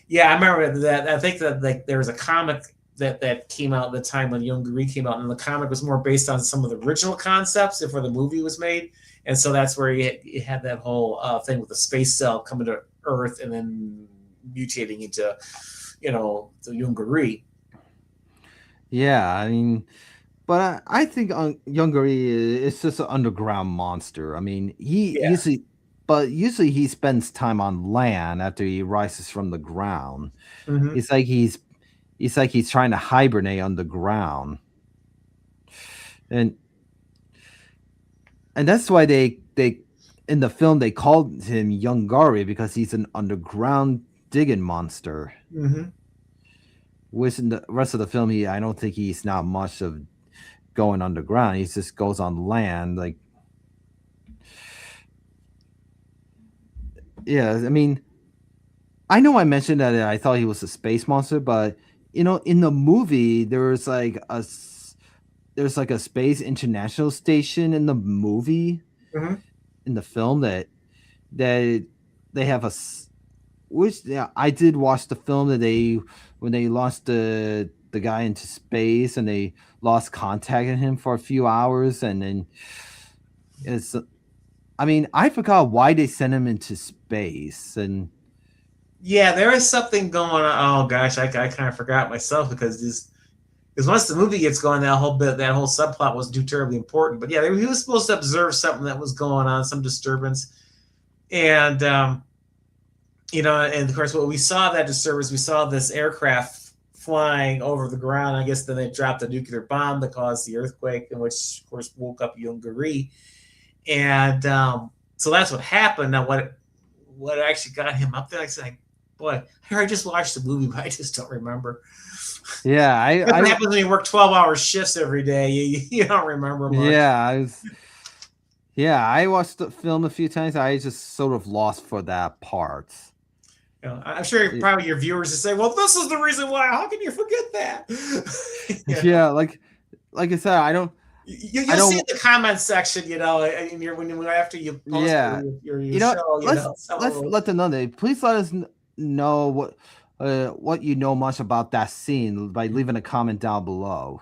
Speaker 2: yeah, I remember that. I think that like there was a comic that came out at the time when Yongari came out, and the comic was more based on some of the original concepts before the movie was made, and so that's where he had that whole thing with the space cell coming to Earth and then mutating into the Yongari.
Speaker 1: yeah, I mean, but I think Yongari is just an underground monster. I mean,
Speaker 2: Yeah.
Speaker 1: usually he spends time on land after he rises from the ground.
Speaker 2: Mm-hmm.
Speaker 1: It's like he's trying to hibernate on the ground, and that's why they in the film they called him Yongari because he's an underground digging monster.
Speaker 2: Mm-hmm.
Speaker 1: Which in the rest of the film, I don't think he's not much of going underground. He just goes on land, like Yeah, I mean, I know I mentioned that I thought he was a space monster, but in the movie there's like a space international station in the movie
Speaker 2: Hmm.
Speaker 1: in the film that they have which yeah, I did watch the film that they when they lost the guy into space and they lost contact with him for a few hours and then it's I mean, I forgot why they sent him into space and
Speaker 2: Yeah, there is something going on. Oh gosh, I kind of forgot myself because this because once the movie gets going, that whole subplot wasn't too terribly important. But yeah, he was supposed to observe something that was going on, some disturbance, and and of course, what we saw that disturbance, we saw this aircraft flying over the ground. I guess then they dropped a nuclear bomb that caused the earthquake, in which, of course, woke up Yongary. And so that's what happened. Now, what actually got him up there? I said, boy, I just watched the movie, but I just don't remember.
Speaker 1: yeah,
Speaker 2: That's
Speaker 1: I
Speaker 2: what
Speaker 1: don't
Speaker 2: happens when you work 12-hour shifts every day. You don't remember much.
Speaker 1: yeah, I watched the film a few times. I just sort of lost for that part.
Speaker 2: I'm sure
Speaker 1: It-
Speaker 2: probably your viewers will say, "Well, this is the reason why. How can you forget that?"
Speaker 1: yeah, like I said, I
Speaker 2: You'll see in
Speaker 1: don't
Speaker 2: the comment section, after you post
Speaker 1: yeah.
Speaker 2: your show, someone
Speaker 1: Let's
Speaker 2: will.
Speaker 1: let them know that. Please let us know what you know much about that scene by leaving a comment down below.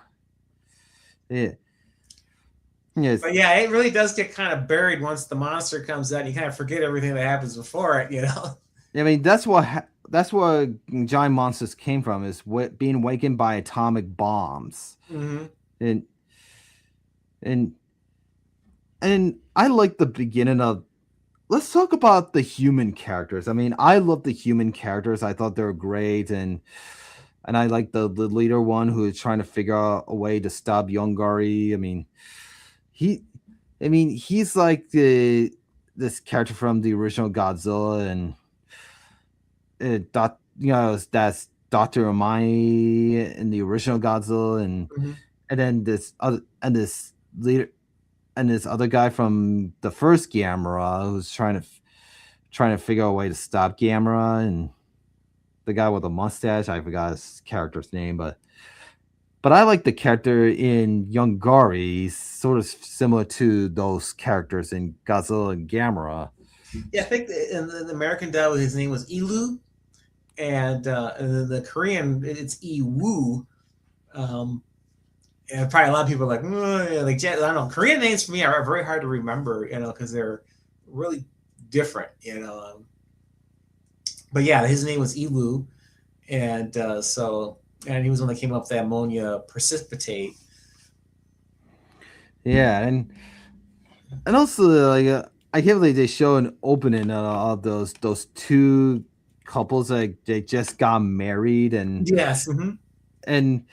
Speaker 1: Yeah. Yes.
Speaker 2: But yeah, it really does get kind of buried once the monster comes out. You kind of forget everything that happens before it.
Speaker 1: I mean, that's where giant monsters came from is being awakened by atomic bombs.
Speaker 2: Hmm.
Speaker 1: And and and I like the beginning of let's talk about the human characters. I mean, I love the human characters. I thought they were great and I like the leader one who is trying to figure out a way to stop Yongary. He he's like this character from the original Godzilla and that's Dr. Amai in the original Godzilla
Speaker 2: Hmm.
Speaker 1: and then this leader and this other guy from the first Gamera who's trying to figure out a way to stop Gamera and the guy with the mustache, I forgot his character's name, but I like the character in Yongari. He's sort of similar to those characters in Godzilla and Gamera.
Speaker 2: Yeah, I think in the American dub, his name was Ilu, and then the Korean, it's Iwoo. Um, and probably a lot of people are like, yeah, I don't know. Korean names for me are very hard to remember, because they're really different. But yeah, his name was Ilu, and he was the one that came up with the ammonia precipitate.
Speaker 1: Yeah, and also I can't believe they show an opening of those two couples that they just got married
Speaker 2: Yes. Hmm.
Speaker 1: and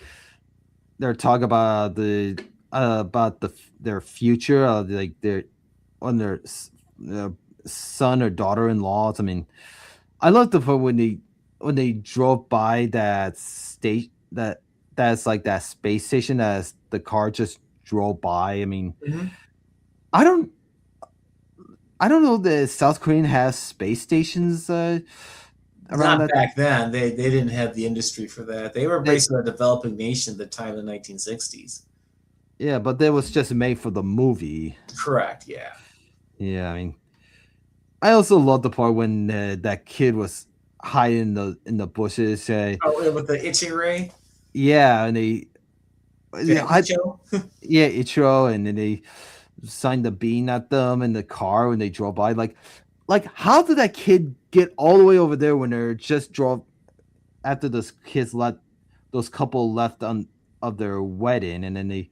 Speaker 1: they're talking about their future like their on their uh, son or daughter-in-laws. I mean, I love the part when they drove by that state that's like that space station that the car just drove by. I mean,
Speaker 2: Hmm.
Speaker 1: I don't I don't know that South Korean has space stations around
Speaker 2: Not
Speaker 1: that.
Speaker 2: back then. They didn't have the industry for that. They were
Speaker 1: They,
Speaker 2: basically a developing nation at the time in the 1960s.
Speaker 1: yeah, but that was just made for the movie.
Speaker 2: Correct. Yeah.
Speaker 1: Yeah, I mean, I also love the part when that kid was hiding in the bushes.
Speaker 2: Oh, and with the itching ray.
Speaker 1: Yeah, and
Speaker 2: Yeah,
Speaker 1: I,
Speaker 2: Icho.
Speaker 1: yeah, Ichiro, and then they signed the bean at them in the car when they drove by. Like how did that kid get all the way over there when they're just drove after those kids left, those couple left on of their wedding, and then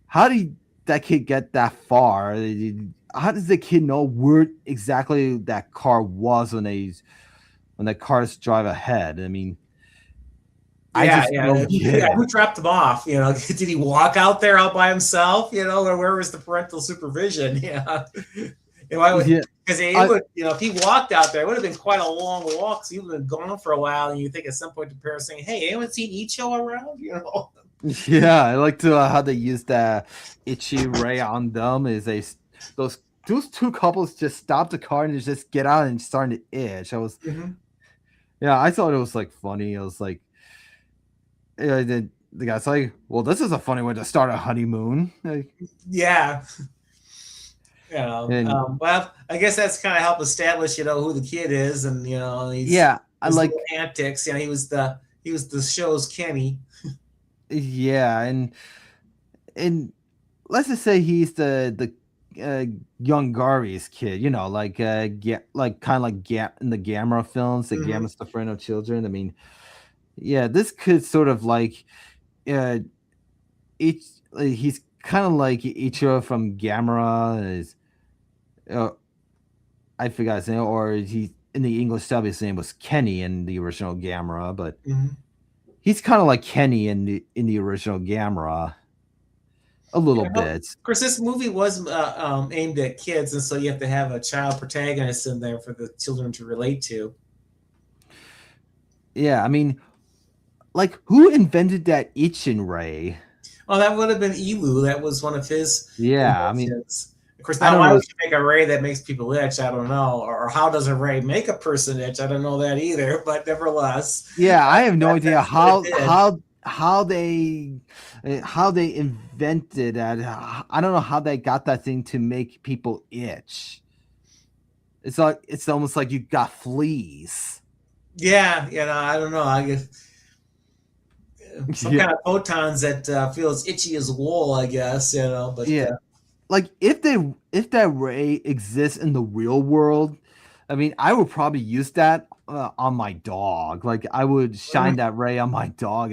Speaker 1: how did that kid get that far? How does the kid know where exactly that car was when the cars drive ahead? I mean, I
Speaker 2: Yeah,
Speaker 1: just
Speaker 2: yeah.
Speaker 1: don't get
Speaker 2: Who
Speaker 1: it.
Speaker 2: dropped him off? Did he walk out there all by himself? Or where was the parental supervision? Yeah. Why would
Speaker 1: Yeah,
Speaker 2: because it
Speaker 1: I
Speaker 2: would if he walked out there, it would have been quite a long walk. So he would have been gone for a while, and you think at some point the parents saying, "Hey, anyone seen Icho around?"
Speaker 1: yeah, I like to how they use that itchy ray on them. Those those two couples just stopped the car and just get out and starting to itch. I was,
Speaker 2: Mm-hmm.
Speaker 1: yeah, I thought it was like funny. It was like, yeah, the guy's like, well, this is a funny way to start a honeymoon. Like,
Speaker 2: Yeah.
Speaker 1: and
Speaker 2: Well, I guess that's kind of help establish, who the kid is, and
Speaker 1: yeah, I
Speaker 2: his little
Speaker 1: like,
Speaker 2: antics. He was the show's Kenny.
Speaker 1: yeah, and let's just say he's the Yongary's kid, like like kind of like in the Gamera films, the
Speaker 2: Mm-hmm.
Speaker 1: Gamma's the friend of children. I mean, yeah, this kid sort of like uh each he's kind of like Ichiro from Gamera. Is uh, I forgot his name, or he in the English dub his name was Kenny in the original Gamera, but
Speaker 2: Mm-hmm.
Speaker 1: he's kind of like Kenny in the original Gamera a little
Speaker 2: Yeah, well, of
Speaker 1: bit.
Speaker 2: course, this movie was aimed at kids, and so you have to have a child protagonist in there for the children to relate to.
Speaker 1: Yeah, I mean, like who invented that Ichin Ray?
Speaker 2: Oh, that would have been Elu. That was one of his
Speaker 1: Yeah, I mean,
Speaker 2: inventions. Of course,
Speaker 1: I
Speaker 2: now
Speaker 1: don't
Speaker 2: why
Speaker 1: know.
Speaker 2: would you make a ray that makes people itch? I don't know. Or how does a ray make a person itch? I don't know that either. But nevertheless,
Speaker 1: Yeah, I have no idea
Speaker 2: that's what it
Speaker 1: how
Speaker 2: did.
Speaker 1: how they invented that. I don't know how they got that thing to make people itch. It's almost like you got fleas.
Speaker 2: Yeah, I don't know. I guess some
Speaker 1: Yeah,
Speaker 2: kind of photons that feel as itchy as wool. I guess but
Speaker 1: yeah. Like if that ray exists in the real world, I mean, I would probably use that on my dog. Like I would shine that ray on my dog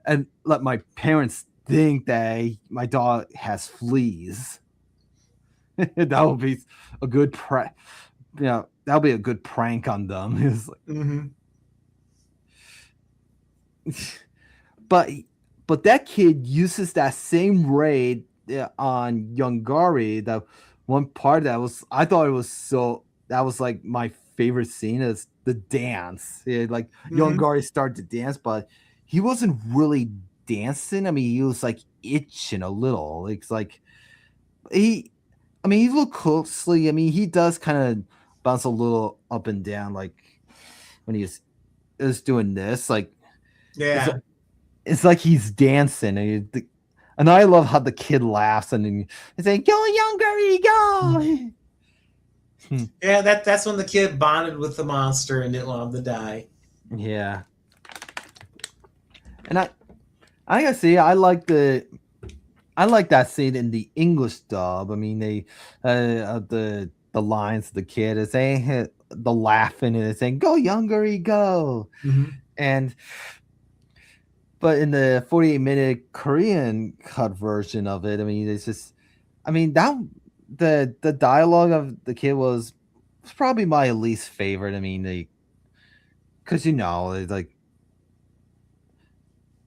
Speaker 1: and let my parents think that my dog has fleas. That would be a good that'll be a good prank on them. It's
Speaker 2: mm-hmm.
Speaker 1: like, but that kid uses that same raid on Yongary. That one part that was I thought it was so that was like my favorite scene is the dance. Yeah, like
Speaker 2: Mm-hmm.
Speaker 1: Yongary started to dance, but he wasn't really dancing. I mean, he was like itching a little. It's like he I mean, he looked closely. I mean, he does kind of bounce a little up and down, like when is doing this. Like it's
Speaker 2: Yeah.
Speaker 1: it's like he's dancing, and I love how the kid laughs and he's like, "Go younger, go!"
Speaker 2: Yeah, that's when the kid bonded with the monster and didn't want him to die.
Speaker 1: Yeah, and I gotta say, I like that scene in the English dub. I mean, the lines of the kid is saying the laughing and it's saying, "Go younger, go!"
Speaker 2: Mm-hmm.
Speaker 1: And but in the 48-minute Korean cut version of it, I mean, it's just, I mean that the dialogue of the kid was probably my least favorite. I mean, because it's like,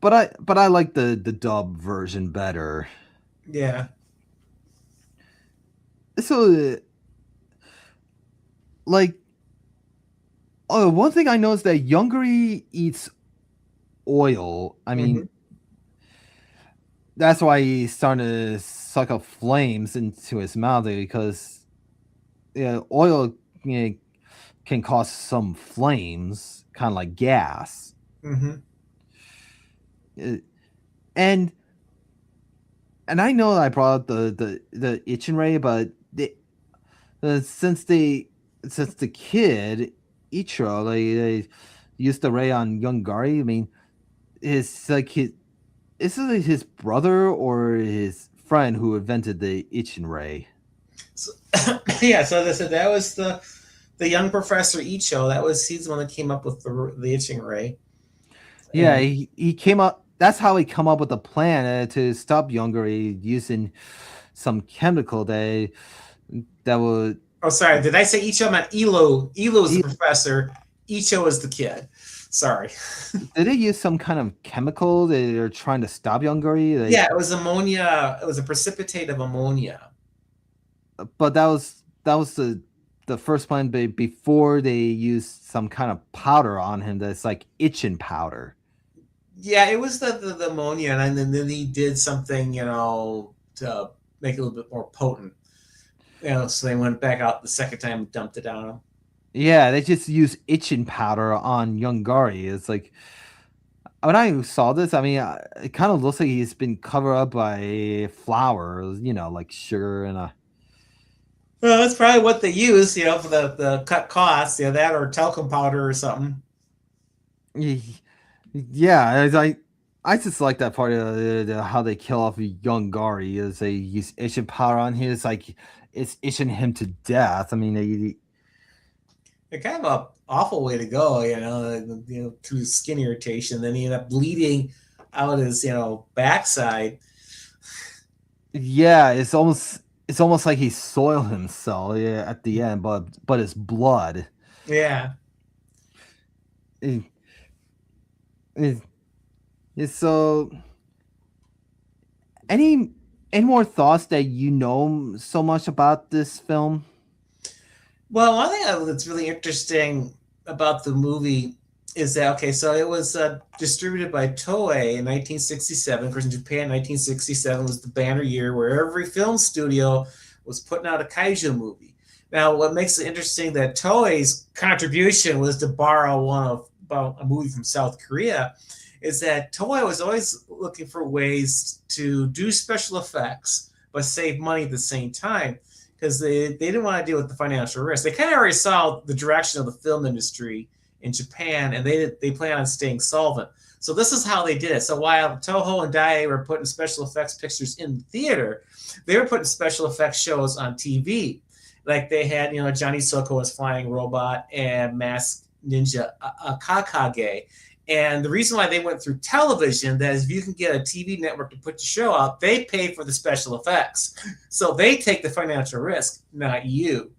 Speaker 1: but I like the dub version better.
Speaker 2: Yeah.
Speaker 1: So like, oh, one thing I know is that Yongary eats oil. I
Speaker 2: Mm-hmm.
Speaker 1: mean, that's why he's starting to suck up flames into his mouth because oil can cause some flames, kind of like gas.
Speaker 2: Mm-hmm.
Speaker 1: Uh, and I know I brought up the itching ray, but since the kid Ichiro they used the ray on young Gary. I mean, it's like is it his brother or his friend who invented the itching ray?
Speaker 2: So, yeah. So that was the young Professor Icho. He's the one that came up with the itching ray.
Speaker 1: Yeah,
Speaker 2: And
Speaker 1: he came up. That's how he come up with a plan to stop Yongary using some chemical that would.
Speaker 2: oh, sorry, did I say Icho? I meant Elo. Elo is the
Speaker 1: He,
Speaker 2: professor. Icho is the kid. Sorry.
Speaker 1: did they use some kind of chemical they are trying to stop Yongary?
Speaker 2: Yeah, it was ammonia. It was a precipitate of ammonia.
Speaker 1: But that was the first plan before they used some kind of powder on him that's like itching powder.
Speaker 2: Yeah, it was the ammonia, and then he did something, to make it a little bit more potent. So they went back out the second time and dumped it on him.
Speaker 1: Yeah, they just use itching powder on Yongary. It's like when I saw this, I mean, it kind of looks like he's been covered up by flowers, like sugar and a.
Speaker 2: Well, that's probably what they use, for the cut costs, that or talcum powder or something.
Speaker 1: Yeah, I just like that part of how they kill off Yongary is they use itching powder on him. It's like it's itching him to death. I mean,
Speaker 2: It's kind of a awful way to go, through skin irritation. Then he ended up bleeding out his, backside.
Speaker 1: yeah, it's almost like he soiled himself, yeah, at the end, but it's blood.
Speaker 2: Yeah.
Speaker 1: It, it, so any any more thoughts that you know so much about this film?
Speaker 2: Well, one thing that's really interesting about the movie is that, okay, so it was distributed by Toei in 1967. Of course, in Japan, 1967 was the banner year where every film studio was putting out a kaiju movie. Now, what makes it interesting that Toei's contribution was to borrow about a movie from South Korea is that Toei was always looking for ways to do special effects but save money at the same time because they didn't want to deal with the financial risk. They kind of already saw the direction of the film industry in Japan, and they plan on staying solvent. So this is how they did it. So while Toho and Daiei were putting special effects pictures in the theater, they were putting special effects shows on TV. Like they had, Johnny Soko as flying robot and Masked Ninja Kakage. And the reason why they went through television, that is, if you can get a TV network to put the show out, they pay for the special effects. So they take the financial risk, not you.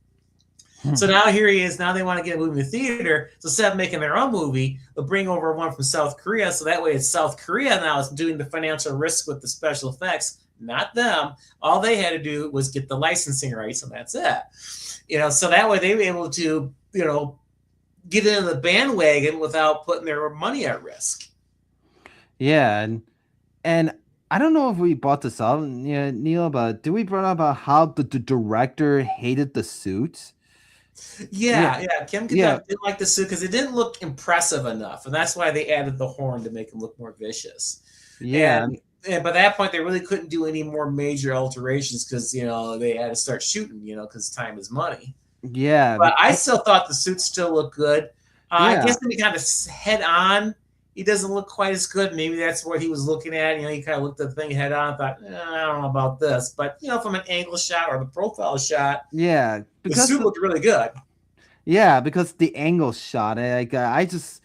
Speaker 2: So now here he is. Now they want to get a movie in the theater. So instead of making their own movie, they'll bring over one from South Korea. So that way it's South Korea now is doing the financial risk with the special effects, not them. All they had to do was get the licensing rights, and that's it. So that way they were able to, get into the bandwagon without putting their money at risk.
Speaker 1: Yeah, and I don't know if we brought this up, yeah, Neil, but did we bring up about how the director hated the suits?
Speaker 2: Yeah. Kim
Speaker 1: Yeah,
Speaker 2: Kardashian didn't like the suit because it didn't look impressive enough, and that's why they added the horn to make him look more vicious.
Speaker 1: yeah,
Speaker 2: And by that point, they really couldn't do any more major alterations because they had to start shooting, because time is money.
Speaker 1: yeah,
Speaker 2: But I still thought the suit still looked good. I
Speaker 1: yeah,
Speaker 2: guess when he kind of head on, he doesn't look quite as good. Maybe that's what he was looking at. He kind of looked at the thing head on and thought, I don't know about this. But, from an angle shot or the profile shot,
Speaker 1: yeah,
Speaker 2: the
Speaker 1: because
Speaker 2: suit looked really good.
Speaker 1: because the angle shot, like I just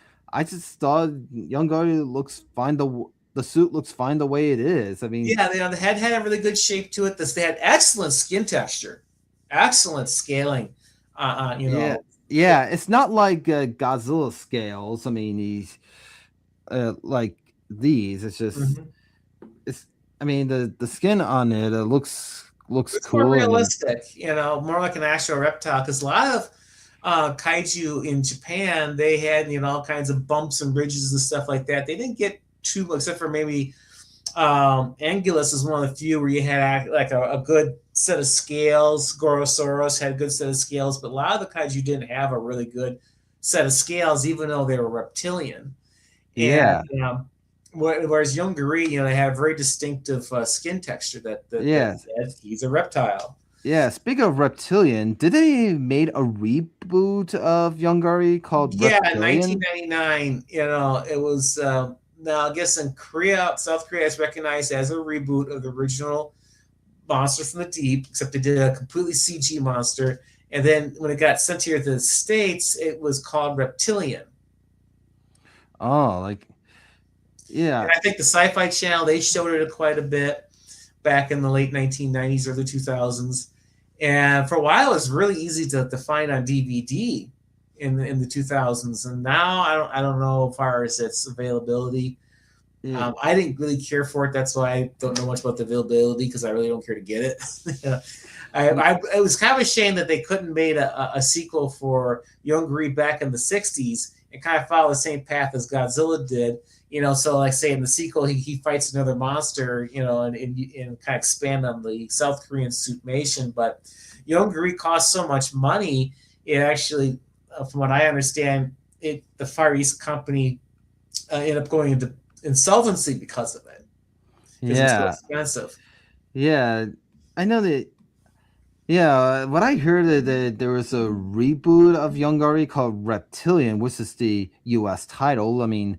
Speaker 1: thought Yongari looks fine. The suit looks fine the way it is. I mean,
Speaker 2: Yeah, the head had a really good shape to it. They had excellent skin texture, excellent scaling.
Speaker 1: yeah, yeah, it's not like Godzilla scales. I mean, he's like these. It's just
Speaker 2: Mhm.
Speaker 1: it's. I mean, the skin on it looks
Speaker 2: It's more
Speaker 1: cool. I mean,
Speaker 2: realistic, more like an actual reptile. Because a lot of kaiju in Japan, they had all kinds of bumps and ridges and stuff like that. They didn't get too much, except for maybe Anguillus is one of the few where you had like a good set of scales. Gorosaurus had a good set of scales, but a lot of the kaiju didn't have a really good set of scales, even though they were reptilian. And
Speaker 1: yeah,
Speaker 2: whereas Yongary, they have very distinctive skin texture that
Speaker 1: yeah,
Speaker 2: says he's a reptile.
Speaker 1: yeah. Speaking of reptilian, did they made a reboot of Yongari called
Speaker 2: Yeah, in
Speaker 1: Reptilian?
Speaker 2: 1999, it was now I guess in Korea, South Korea is recognized as a reboot of the original Monster from the Deep, except they did a completely CG monster. And then when it got sent here to the States, it was called Reptilian.
Speaker 1: Oh, like
Speaker 2: And
Speaker 1: yeah,
Speaker 2: I think the Sci-Fi Channel, they showed it quite a bit back in the late 1990s, early 2000s. And for a while, it was really easy to find on DVD in the 2000s. And now I don't know as far as its availability.
Speaker 1: yeah,
Speaker 2: I didn't really care for it. That's why I don't know much about the availability because I really don't care to get it. It was kind of a shame that they couldn't made a sequel for Yongary back in the 60s and kind of follow the same path as Godzilla did So like say in the sequel, he fights another monster, and kind of expand on the South Korean suitmation. But Yongary cost so much money, it actually, from what I understand, the Far East company ended up going into insolvency because of it, because it was so
Speaker 1: Yeah,
Speaker 2: expensive.
Speaker 1: yeah. I know that. Yeah, what I heard that there was a reboot of Yongari called Reptilian, which is the U.S. title. I mean,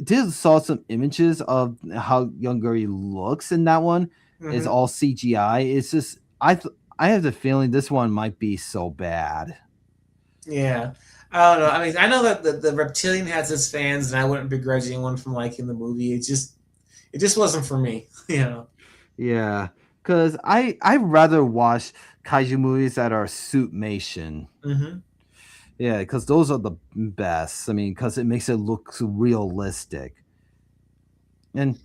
Speaker 1: did saw some images of how Yongari looks in that one. It's
Speaker 2: Hmm.
Speaker 1: all CGI. It's just I have the feeling this one might be so bad.
Speaker 2: Yeah. I don't know. I mean, I know that the Reptilian has its fans, and I wouldn't begrudge anyone from liking the movie. It just wasn't for me.
Speaker 1: Yeah, because I rather watch kaiju movies that are suitmation.
Speaker 2: Hmm.
Speaker 1: Yeah, because those are the best. I mean, because it makes it look realistic. And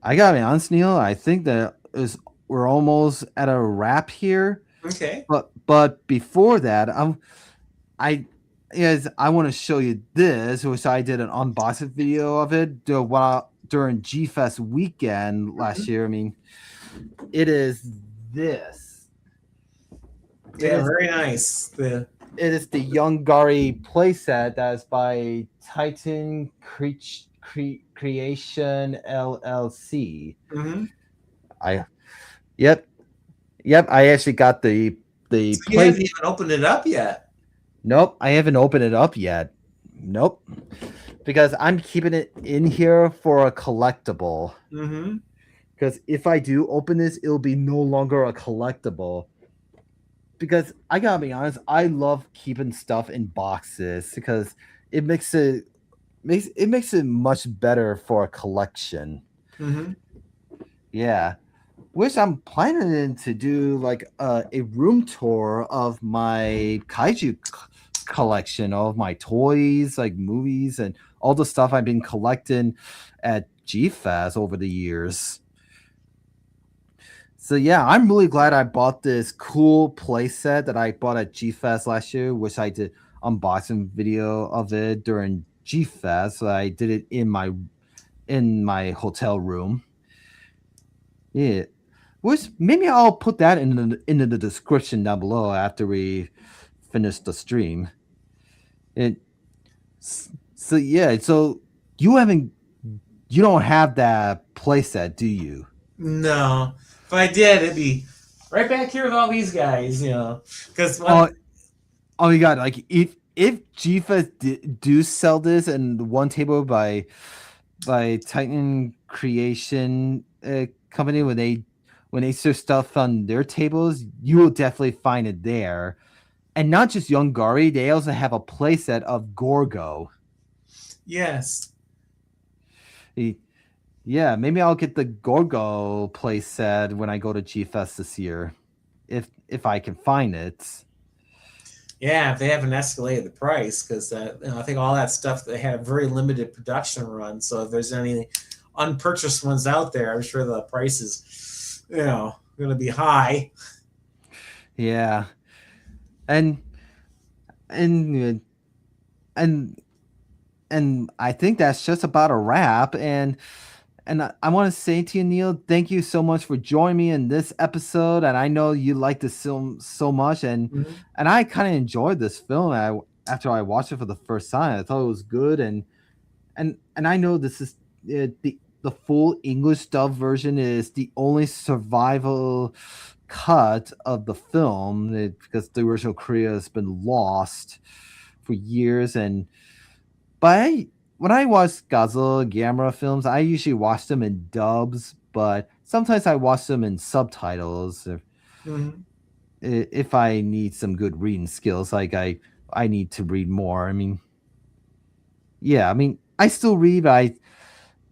Speaker 1: I gotta be honest, Neil. I think that is we're almost at a wrap here.
Speaker 2: Okay.
Speaker 1: But before that, I is I want to show you this, which I did an unboxing video of it during G Fest weekend last
Speaker 2: Hmm.
Speaker 1: year. I mean, it is this. It
Speaker 2: Yeah,
Speaker 1: is
Speaker 2: very nice.
Speaker 1: it is the Yongari playset that is by Creation LLC.
Speaker 2: Hmm.
Speaker 1: I yep yep. I actually got the
Speaker 2: So you haven't
Speaker 1: place.
Speaker 2: even opened it up yet.
Speaker 1: Nope, I haven't opened it up yet. Nope, because I'm keeping it in here for a collectible.
Speaker 2: Hmm.
Speaker 1: Because if I do open this, it'll be no longer a collectible. Because I gotta be honest, I love keeping stuff in boxes because it makes it much better for a collection.
Speaker 2: Hmm.
Speaker 1: Yeah, which I'm planning to do like a room tour of my collection, all of my toys, like movies, and all the stuff I've been collecting at GFAS over the years. So yeah, I'm really glad I bought this cool playset that I bought at GFest last year, which I did unboxing video of it during GFest. So I did it in my hotel room. Yeah. Which maybe I'll put that in the description down below after we finish the stream. And so yeah, so you haven't you don't have that playset, do you?
Speaker 2: No, if I did, it'd be right back here with all these guys. Because
Speaker 1: Oh,
Speaker 2: one.
Speaker 1: oh my god! Like if Jifa do sell this and one table by Titan Creation company when they serve stuff on their tables, you will definitely find it there. And not just Yongari, they also have a playset of Gorgo.
Speaker 2: Yes.
Speaker 1: Eh, Yeah, maybe I'll get the Gorgo playset when I go to G Fest this year, if I can find it.
Speaker 2: Yeah, if they haven't escalated the price, because I think all that stuff they had a very limited production run. So if there's any unpurchased ones out there, I'm sure the price is, going to be high.
Speaker 1: Yeah, and and and and I think that's just about a wrap. And I want to say to you, Neil, thank you so much for joining me in this episode. And I know you like this film so much,
Speaker 2: Mhm.
Speaker 1: and I kind of enjoyed this film. After I watched it for the first time, I thought it was good, and I know this is the full English dub version is the only survival cut of the film because the original Korea has been lost for years. And but when I watch Godzilla Gamera films, I usually watch them in dubs, but sometimes I watch them in subtitles
Speaker 2: Mhm.
Speaker 1: if I need some good reading skills. Like I need to read more. I mean, yeah, I mean I still read,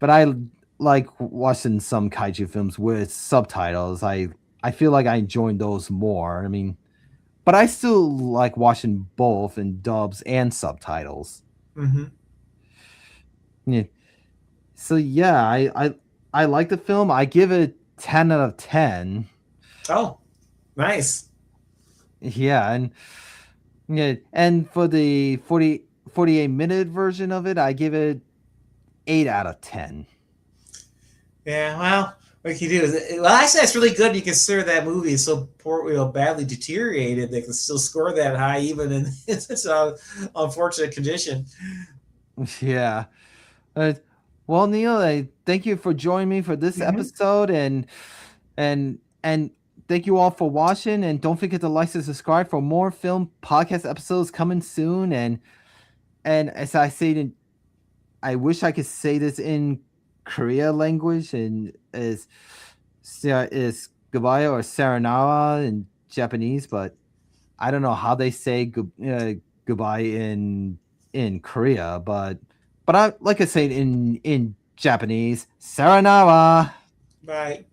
Speaker 1: but I like watching some kaiju films with subtitles. I feel like I enjoy those more. I mean, but I still like watching both in dubs and subtitles.
Speaker 2: Mhm.
Speaker 1: Yeah. So yeah, I like the film. I give it 10 out of 10.
Speaker 2: Oh, nice.
Speaker 1: Yeah, and yeah, and for 48-minute version of it, I give it 8 out of 10.
Speaker 2: Yeah, well, what can you do? Well, actually, that's really good. You consider that movie is so poor, badly deteriorated. They can still score that high, even in such an unfortunate condition.
Speaker 1: Yeah. Uh, well, Neil, thank you for joining me for this
Speaker 2: Mm-hmm.
Speaker 1: episode, and thank you all for watching. And don't forget to like and subscribe for more film podcast episodes coming soon. And as I say, I wish I could say this in Korea language, and is goodbye or sayonara in Japanese, but I don't know how they say goodbye in Korea, but I like I say in Japanese, sayonara.
Speaker 2: Right.